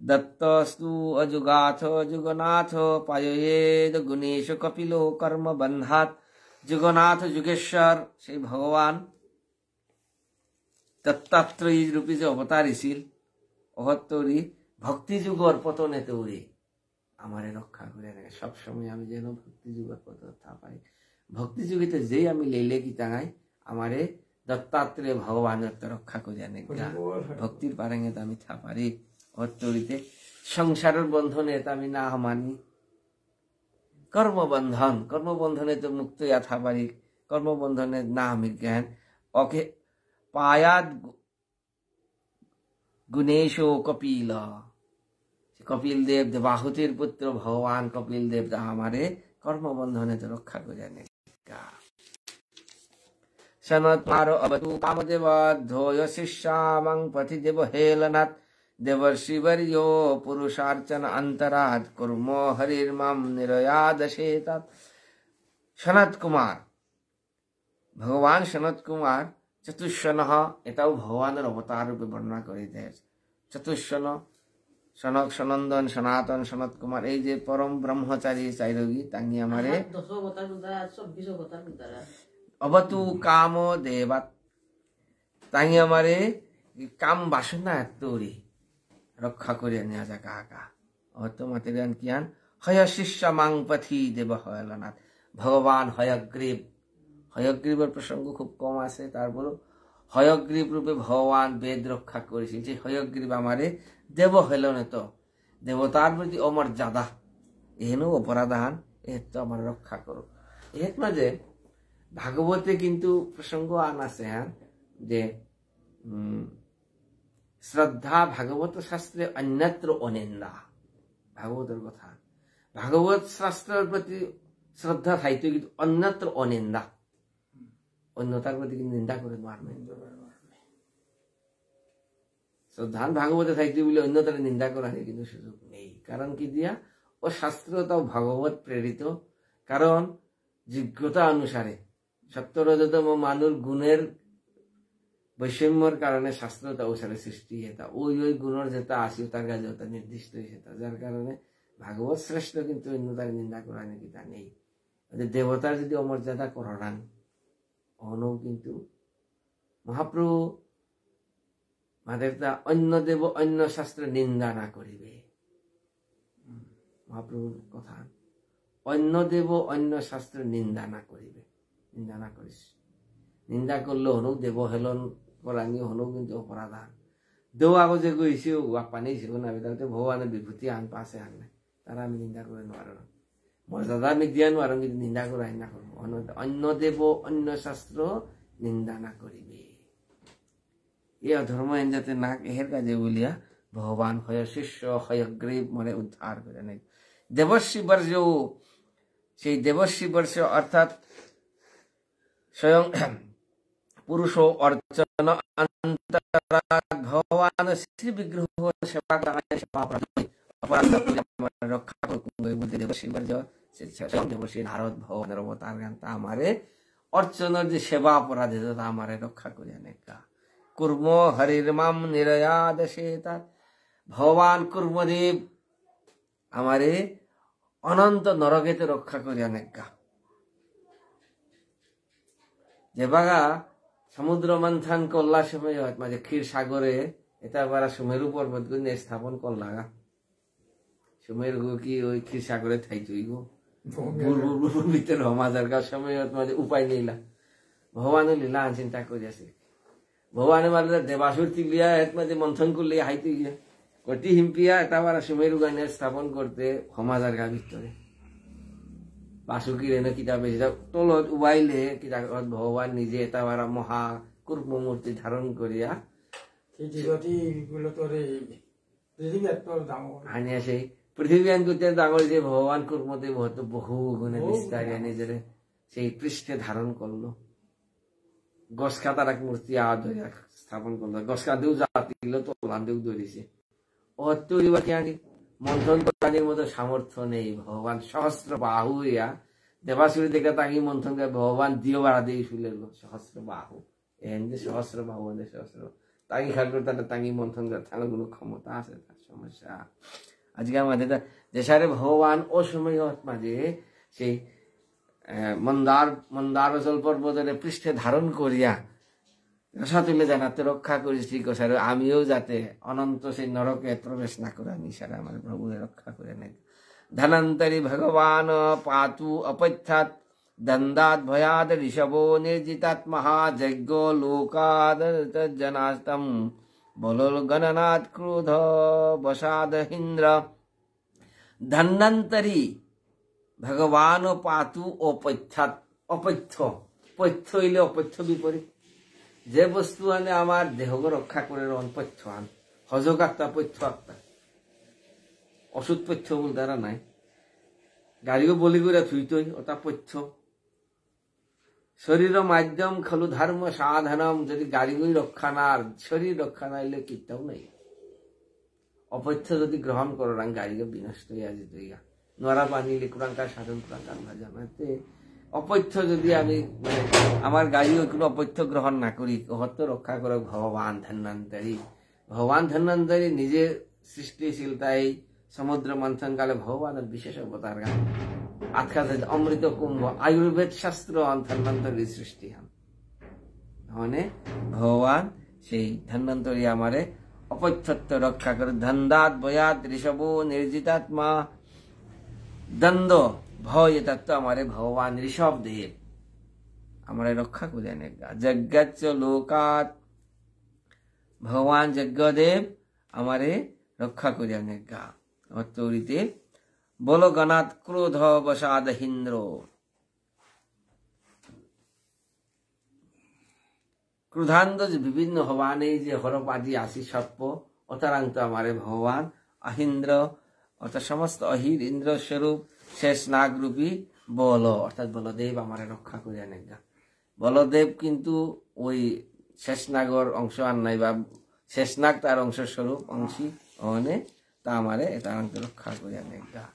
দত্তস্তু অযুগাথ যুগনাথ পায়েদ গুণেশ কপিল কর্ম বন্ধাত যুগনাথ যুগেশ্বর সেই ভগবান দত্তাত্রেয়ী রূপী যে অবতারিছিল অহত্তরী ভক্তি যুগর পতনে তৌরি আমারে রক্ষা করে রাখে সবসময় আমি যেন ভক্তি যুগের পতন পাই ভক্তি যুগেতে যেই আমি লেলে কি টাঙাই আমারে দত্তাত্রেয় ভগবানের রক্ষা করে আনে ভক্তির পারেঙে তো আমি থাপারি অত্তরিতে সংসারের বন্ধনে তো আমি না মানি কর্মবন্ধনে তো মুক্ত থা পারি কর্মবন্ধনে না আমি জ্ঞান ওকে পায়াদ গুণেশ কপিল কপিল দেব দেবাহুতির পুত্র ভগবান কপিল দেব আমারে কর্মবন্ধনে তো রক্ষা করে আনে সনৎ অবতু কামদেবধোয় শিষ্যামং পথি দেব হেলনাথ দেবর্ষিবর্यो পুরুষার্চন অন্তরাৎ কুর্ম হরির্মাম নিরয়াদশেতাৎ সনত কুমার ভগবান সনত কুমার চতুষ্ষণ এটাও ভগবানের অবতার রূপে বর্ণনা করে দেয় চতুষ্ষণ সনক সনন্দন সনাতন সনত কুমার এই যে পরম ব্রহ্মচারী চাইরোগী তাঙ্গি আমারে অবতু কাম দেবাত তাঙ্গি আমারে কাম বাসনা তৈরি রক্ষা করে নেওয়া যা কাকা অত মাতেরান কিয়ান হয় শিষ্য মাং পথি দেব হয়লনাথ ভগবান হয়গ্রীবের প্রসঙ্গ খুব কম আছে তারপর হয়গ্রীব রূপে ভগবান বেদ রক্ষা করেছিল যে হয়গ্রীব আমারে দেব হেলনে তো দেবতার প্রতি অমর্যাদা এহেন অপরাধান এর তো আমার রক্ষা করো এক না যে ভাগবতে কিন্তু প্রসঙ্গ আন আছে হ্যাঁ যে শ্রদ্ধা ভাগবত শাস্ত্রে অন্যত্র অনিন্দা ভাগবতের কথা ভাগবত শাস্ত্রের প্রতি শ্রদ্ধা থাইতো কিন্তু অন্যত্র অনিন্দা অন্যতার প্রতি কিন্তু নিন্দা করে মারবে শ্রদ্ধান ভাগবতে থাইতে বলে অন্যতার নিন্দা করার কিন্তু সুযোগ নেই কারণ কি দিয়া ও শাস্ত্র তাও ভাগবত প্রেরিত কারণ যোগ্যতা অনুসারে সত্তরজতম মানুষ গুণের বৈষম্যর কারণে শাস্ত্রতা অনুসারে সৃষ্টি হেতা ওই গুণের যেটা আসি তার কাছে ওটা নির্দিষ্ট হয়েছে যার কারণে ভাগবত শ্রেষ্ঠ কিন্তু অন্যতার নিন্দা করা নাকি তা নেই দেবতার যদি অমর্যাদা করান অনও কিন্তু মহাপ্রভু মাদেরটা অন্য দেব অন্য শাস্ত্র নিন্দা না করিবে মহাপ্রভুর কথা অন্য দেব অন্য শাস্ত্র নিন্দা না করিবে নিন্দা না করিস নিন্দা করলে হনু দেব হেলন করানি হনু কিন্তু অপরাধান দেও আগো যে গইছে পানি ছিল না তাতে ভগবানের বিভূতি আন পাশে আন নাই তারা আমি নিন্দা করে নোয়ার মর্যাদা আমি দিয়া নোয়ার কিন্তু নিন্দা করে না করবো অন্য দেব অন্য শাস্ত্র নিন্দা না করিবে এই অধর্ম যাতে না এর কাজে বলিয়া ভগবান হয় শিষ্য হয়গ্রীব মনে উদ্ধার করে নাই দেবর্ষি বর্ষ সেই দেবর্ষি বর্ষ অর্থাৎ স্বয়ং পুরুষ অর্চন ভগবান শ্রী বিগ্রহ সেবা রক্ষা দেবর্ষি নারদ ভগবানের অবতার গান তা আমারে অর্চনের যে সেবা অপরাধী তা আমারে রক্ষা করে অনেকা কুর্ম হরির মাম নিরয়াদশেতা ভগবান কুর্মদেব আমারে অনন্ত নরকেতে রক্ষা করিয়া নেগা যে বাগা সমুদ্র মন্থন করলা সময় মাঝে ক্ষীর সাগরে এটা বারা সুমেরু পর্বত গুলো স্থাপন করলাগা সুমেরু কি ওই ক্ষীর সাগরে থাইতুই গো ভিতরে সমাজের সময় মাঝে উপায় নিলা ভগবান লীলা চিন্তা করিয়াছে ভগবানে মারলে দেবাসুর তিলিয়া এত মাঝে মন্থন করলে হাইতে গিয়ে কটি হিম্পিয়া এটা বারা সুমেরু গানে স্থাপন করতে সমাজের গা ভিতরে বাসুকির এনে কিতাবে তলত উবাইলে কিতাব ভগবান নিজে এটা বারা মহা কুর্ম মূর্তি ধারণ করিয়া আনিয়া সেই পৃথিবী আন করতে ডাঙর যে ভগবান কুর্মতে বহু গুণে বিস্তারিয়া নিজের সেই পৃষ্ঠে ধারণ করলো গসকা তার এক মূর্তি ধরিয়া স্থাপন করলো গসকা দেও জাতিল তোলান দেও ধরেছে তৈরি বাকি আনি মন্থন প্রাণীর মতো সামর্থ্য নেই ভগবান সহস্র বাহু হইয়া দেবাসুরী দেখে তাকে মন্থন করে ভগবান দিও বাড়া দিয়ে শুলে সহস্র বাহু এনে সহস্র বাহু সহস্র তাকে খেয়াল করে তাহলে তাকে মন্থন করে তাহলে কোনো ক্ষমতা আছে তার সমস্যা আজকে আমাদের দেশারে ভগবান ও সময় মাঝে সেই মন্দার জল পর্বতের পৃষ্ঠে ধারণ করিয়া রসা তুলে জানাতে রক্ষা করেছি গোসারে আমিও যাতে অনন্ত সেই নরকে প্রবেশ না করে নিশারে আমার প্রভুরে রক্ষা করে নেই ধনন্তরী ভগবান পাতু অপথ্যাৎ দন্দাৎ ভয়াদ ঋষভো নির্জিতাৎ মহাযজ্ঞ লোকাদ জনাস্তম বলোল গণনাথ ক্রোধ বসাদ হিন্দ্র ধন্বন্তরী ভগবান পাতু অপথ্যাৎ অপথ্য পথ্য হইলে অপথ্য বিপরীত যে বস্তু আনে আমার দেহকে রক্ষা করে পথ্য আন হজক আত্মা পথ্য আত্মা অসুধ পথ্য বল দ্বারা নাই গাড়িও বলি করে থুইতই ওটা পথ্য শরীর মাধ্যম খলু ধর্ম সাধনম যদি গাড়িগুলি রক্ষা না শরীর রক্ষা না হইলে কিটাও নাই অপথ্য যদি গ্রহণ করো রাং গাড়িকে বিনষ্ট হইয়া যেত ইয়া নরা পানি লিকুরাঙ্কার সাধন কুরাঙ্কার জানাতে অপথ্য যদি আমি আমার গাড়ি কোনো অপথ্য গ্রহণ না করি হত্য রক্ষা করো ভগবান ধন্বন্তরী ভগবান ধন্বন্তরী নিজে সৃষ্টিশীলতাই সমুদ্র মন্থন কালে ভগবানের বিশেষ অবতার গান আজকাল অমৃত কুম্ভ আয়ুর্বেদ শাস্ত্র ধন্বন্তরী সৃষ্টি হন মানে ভগবান সেই ধন্বন্তরী আমারে অপথ্যত্ব রক্ষা করে ধন্দাত বয়াত ঋষভ নির্জিতাত্মা দ্বন্দ্ব ভয় তত্ত্ব আমারে ভগবান ঋষভ দেব আমারে রক্ষা করে নেগা যজ্ঞ লোকাত ভগবান যজ্ঞদেব আমারে রক্ষা করে নেগা অতরিতে বল গণাত ক্রোধ বসাদ হিন্দ্র ক্রোধান্ত বিভিন্ন ভবানে যে হরপাদি আসি সর্প অতারান্ত আমারে ভগবান অহিন্দ্র অর্থাৎ সমস্ত অহির ইন্দ্র স্বরূপ শেষ নাগরূপী বল অর্থাৎ বলদেব আমারে রক্ষা করে নেগা বলদেব কিন্তু ওই শেষ নাগর অংশ আর নাই বা শেষ নাগ তার অংশ স্বরূপ অংশী অনে তা আমারে তারান্ত রক্ষা করে নেগা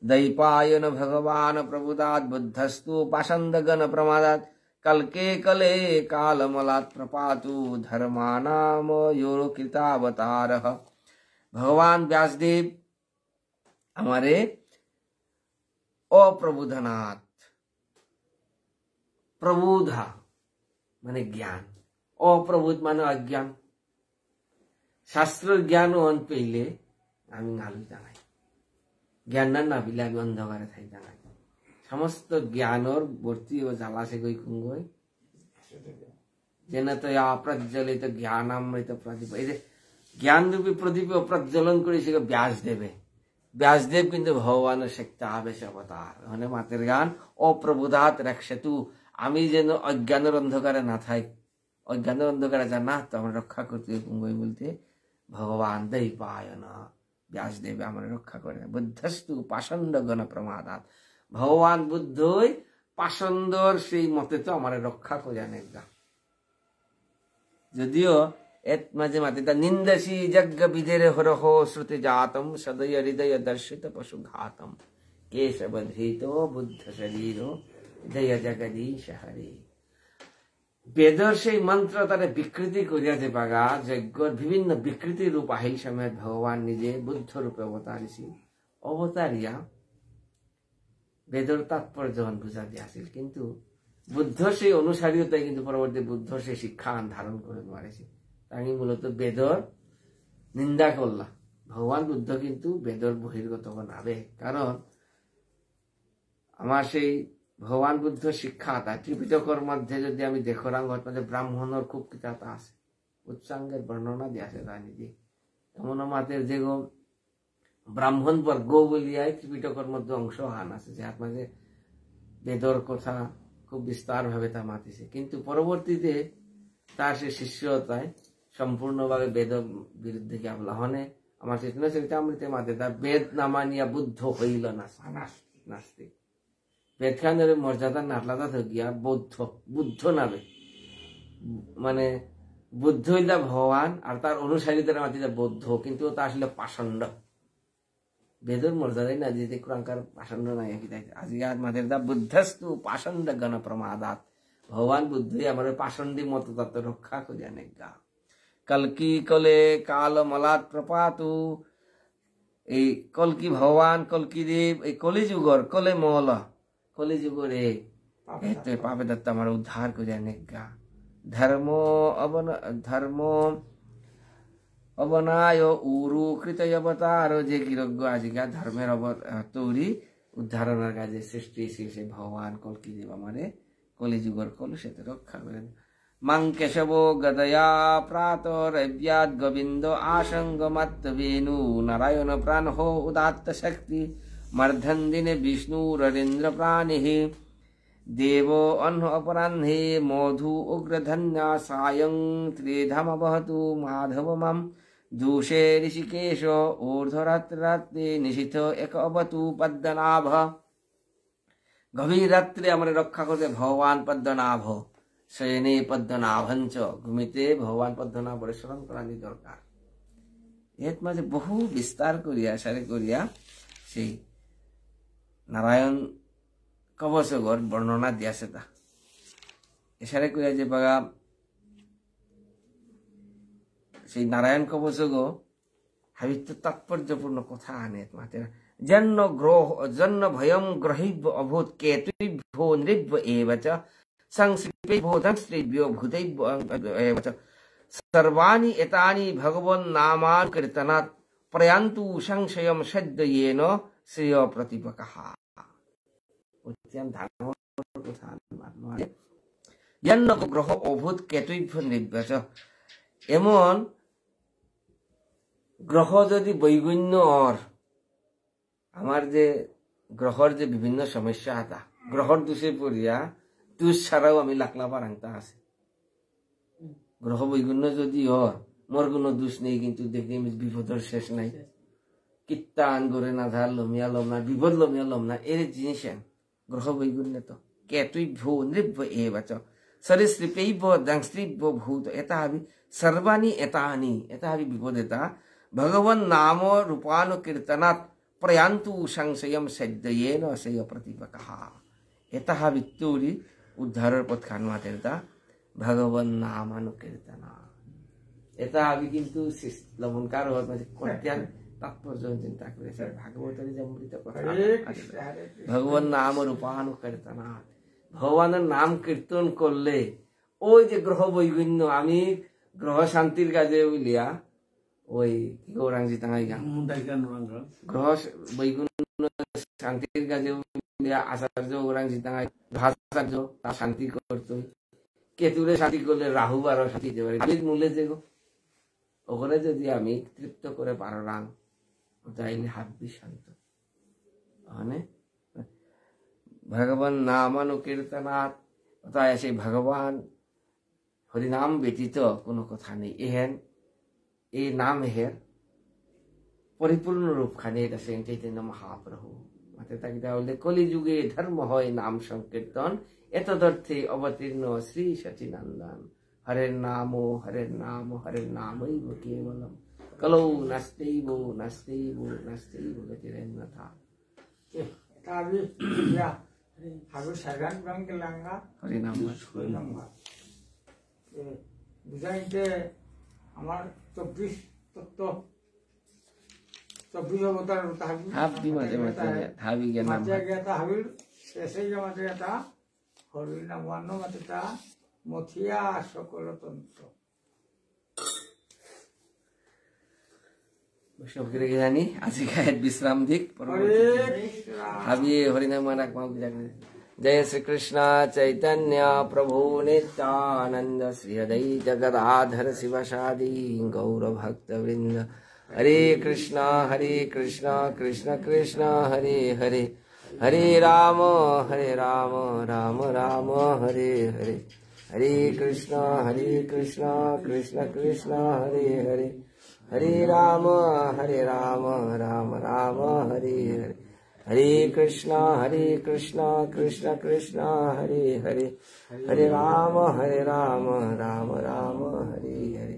দৈপায়ন ভগবান প্রভুদাত বুদ্ধস্তু পাষণ্ডগণ প্রমাদাত কলকে কলে কালমলাৎ প্রপাতু ধর্মানাম योर कृतावतार ভগবান ব্যাসদেব আমারে অপ্রবুধনাথ প্রবুধা মানে জ্ঞান অপ্রবুধ মানে অজ্ঞান শাস্ত্র জ্ঞান অন পেলে আমি নালু জানাই জ্ঞান না পেলে আমি অন্ধকারে থাই জানাই সমস্ত জ্ঞানর বর্তি ও জ্বালাসে গই কুঙ্গই যেন তো অপ্রজ্বলিত জ্ঞানামৃত প্রদীপ এই যে জ্ঞান রূপী প্রদীপ প্রজ্বলন করে সে ব্যাসদেব কিন্তু ভগবানের শক্তি আবেশ অবতার মানে মাতের গান অপ্রবুধাত রক্ষতু আমি যেন অজ্ঞানের অন্ধকারে না থাই অজ্ঞানের অন্ধকারে যা না তো আমার রক্ষা করতে কুঙ্গই বলতে ভগবান দৈপায়ন ব্যাসদেব আমার রক্ষা করে বুদ্ধস্তু পাষণ্ড গণ প্রমাদাত ভগবান বুদ্ধই পাষণ্ডর সেই মতে তো আমার রক্ষা করে নেগা যদিও এত মাঝে মাঝে তা নিন্দাসী যজ্ঞ বিধের হরহ শ্রুতি জাতম সদয় হৃদয় দর্শিত পশু ঘাতম কেশব ধৃত বুদ্ধ শরীর জয় জগদীশ হরে বেদর সেই মন্ত্র তারা বিকৃতি করিয়া যে পাগা যজ্ঞর বিভিন্ন বিকৃতি রূপ আহিল সময় ভগবান নিজে বুদ্ধ রূপে অবতারিছি অবতারিয়া বেদর তাৎপর্য বুঝা দিয়াছিল, কিন্তু বুদ্ধ সেই অনুসারীতাই কিন্তু পরবর্তী বুদ্ধ সেই শিক্ষা ধারণ করে মারেছে। তাই মূলত বেদর নিন্দা করলা। ভগবান বুদ্ধ কিন্তু বেদর বহির্গত নাবে, কারণ আমার সেই ভগবান বুদ্ধ শিক্ষা তা ত্রিপিটকর মধ্যে যদি আমি দেখো রাঙ্গত মধ্যে ব্রাহ্মণের খুব কিতাটা আছে, উচ্চাঙ্গের বর্ণনা দিয়ে আছে তা নিজে এমন আমাদের যে ব্রাহ্মণ বর্গ বলিয়ায় ত্রিপিটকর মধ্যে অংশ হান আছে, যার মাঝে বেদর কথা খুব বিস্তার ভাবে তা মাতিছে। কিন্তু পরবর্তীতে তার সে শিষ্যতায় সম্পূর্ণভাবে বেদ বিরুদ্ধে আবলাহনে আমার চৈতন্য চরিতামৃতে মাতে তার বেদ না মানিয়া বুদ্ধ হইল না নাস্তিক। বেদ খানের মর্যাদা নাটলাদা থাকিয়া বুদ্ধ নামে, মানে বুদ্ধ হইলা ভগবান আর তার অনুসারীদের মাতিলা বৌদ্ধ, কিন্তু তা আসলে পাষণ্ড। বেদর মর্যাদাই না দিতে কুরাঙ্কার পাষণ্ড নাই আজকে আর মাদের দা বুদ্ধস্তু পাষণ্ড গণ প্রমাদাত। ভগবান বুদ্ধই আমার পাষণ্ডী মত তত্ত্ব রক্ষা করিয়া নেগা। কলকি কলে কাল মলাত প্রপাতু, এই কলকি ভগবান কলকি দেব এই কলিযুগর কলে মল কলিযুগরে পাপে দত্ত আমার উদ্ধার করিয়া নেগা। ধর্ম অবনায় উরু কৃত অবতার, যে কিরজ্ঞ আজিকা ধর্মের তৈরি উদ্ধারণের কাজে সৃষ্টি সে ভগবান কলকি দেব আমারে কলিযুগর কলুষেতে রক্ষা করেন। মাং কেশব গদয়া প্রাত রব্যাদ গোবিন্দ আশঙ্গমত্ত বেনু নারায়ণ প্রাণ হো উদাত্ত শক্তি মর্ধন দিনে বিষ্ণু রবীন্দ্র প্রাণি দেব অহ্ন অপরাহ্নে মধু উগ্রধন্যা সায়ং ত্রিধাম বহতু মাধব মাম দূষে ঋষিকেশ ঊর্ধ্বরাত্রে নিশিথ এক অবতু পদ্মনাভ। গভীর রাত্রে আমার রক্ষা করতে ভগবান পদ্মনাভ, শয়নে পদ্মনাভঞ্চ, ঘুমিতে ভগবান পদ্মনাভরে স্মরণ করানি দরকার। এর মাঝে বহু বিস্তার করিয়া সারে করিয়া সেই নারায়ণ কবচগর বর্ণনা দিয়াছে। তা এসারে করিয়া যে বাগা সেই নারায়ণ কবচগ হাবিত্য তাৎপর্যপূর্ণ কথা আনে মাতে জন্য ভয়ম গ্রহিব্য অভূত কেতুভ্যো নৃভ্য এবচ সংশ্রিপেভ্যো ধনশ্রিভ্যো ভূতৈভ্য এবচ সর্বাণি এতানি ভগবন নামানুকীর্তনাৎ প্রয়ান্তু সংশয়ম সদ্যয়েন শ্রেয় প্রতিপকঃ। গ্রহ অভূত কেতুভ্য নৃভ্য, এমন গ্রহ যদি বৈগুণ্য অর আমার যে গ্রহর যে বিভিন্ন সমস্যা আতা গ্রহর দোষে পড়িয়া তুষ ছাড়াও আমি লাকলাবার আংতা আছে। গ্রহ বৈগুণ্য যদি অর মোর কোনো দোষ নেই, কিন্তু দেখি বিপদের শেষ নাই। কিত্তা আন গড়ে না ধার লমিয়া লম না বিপদ লমিয়া লম না এর জিনিস গ্রহ বৈগুণ্য তো কেতুভ্য নৃভ্য এবচ সরিসৃপৈভ্য দংস্ত্রিভ্য ভূত এতাভি সর্বাণি এতানি এতাভি বিপদেতা ভগবন নাম রূপানুকীর্তনাৎ প্রয়ান্তু সংশয়ম সদ্যয়েন শ্রেয় প্রতিপকঃ। এতাহা বিত্তুরি উদ্ধারের পথ খানমাতেরতা ভগবন নামানুকীর্তনা। এতাহাবি কিন্তু লবণকার কর্ত্যান তাৎপর্য চিন্তা করেছে ভাগবতের যে অমৃত কথা ভগবান নাম রূপানুকীর্তনাৎ। ভগবানের নাম কীর্তন করলে ওই যে গ্রহ বৈগুণ্য, আমি গ্রহ শান্তির কাজে উলিয়া ওই গৌরাঙ্গজি টাঙাই গান গ্রহ বৈগুণ্য শান্তির কাজে উলিয়া আচার্য গৌরাঙ্গজি টাঙাই ভাষাচার্য তা শান্তি করতো। কেতুরে শান্তি করলে রাহু আরো শান্তি দিতে পারে। মূলে যে ওখানে যদি আমি তৃপ্ত করে পারো রাং তাইলে হাব্বি শান্ত। মানে ভগবান নামানুকীর্তনাৎ, তাই সেই ভগবান হরিনাম ব্যতীত কোনো কথা নেই। এহেন এই নাম হের পরিপূর্ণ রূপ খানে এটা সেই চৈতন্য মহাপ্রভু মাতে তাকে বললে কলিযুগে ধর্ম হয় নাম সংকীর্তন এতদর্থে অবতীর্ণ শ্রী সচিনন্দন। হরের নাম হরের নাম হরের নামৈব কেবলম কলৌ নাস্তেইব নাস্তেইব নাস্তেইব গতিরেন্নথা। হাগু সাগান ব্রাঙ্কে লাঙ্গা হরিনাম বুঝাইতে আমার 24 তত্ত্ব 24 अवतार होता है। थाप भी मत था भी गया नाम मचा गया था हविल, ऐसे ही मचा गया था हरि नाम वर्ण मत था मथिया सकल तंत्र। वैष्णव गिरगिरानी आज का विश्राम दिक हवि हरिनाम मानक माउक जागृ। जय श्री कृष्ण चैतन्य प्रभु नित्यानंद श्री अद्वैत गदाधर शिवसादि गौर भक्त वृंद। हरे कृष्ण कृष्ण कृष्ण हरे हरे, हरे राम राम राम हरे हरे। हरे कृष्ण कृष्ण कृष्ण हरे हरे, हरे राम राम राम हरे हरे। हरे कृष्ण कृष्ण कृष्ण हरे हरे, हरे राम राम राम हरे हरे।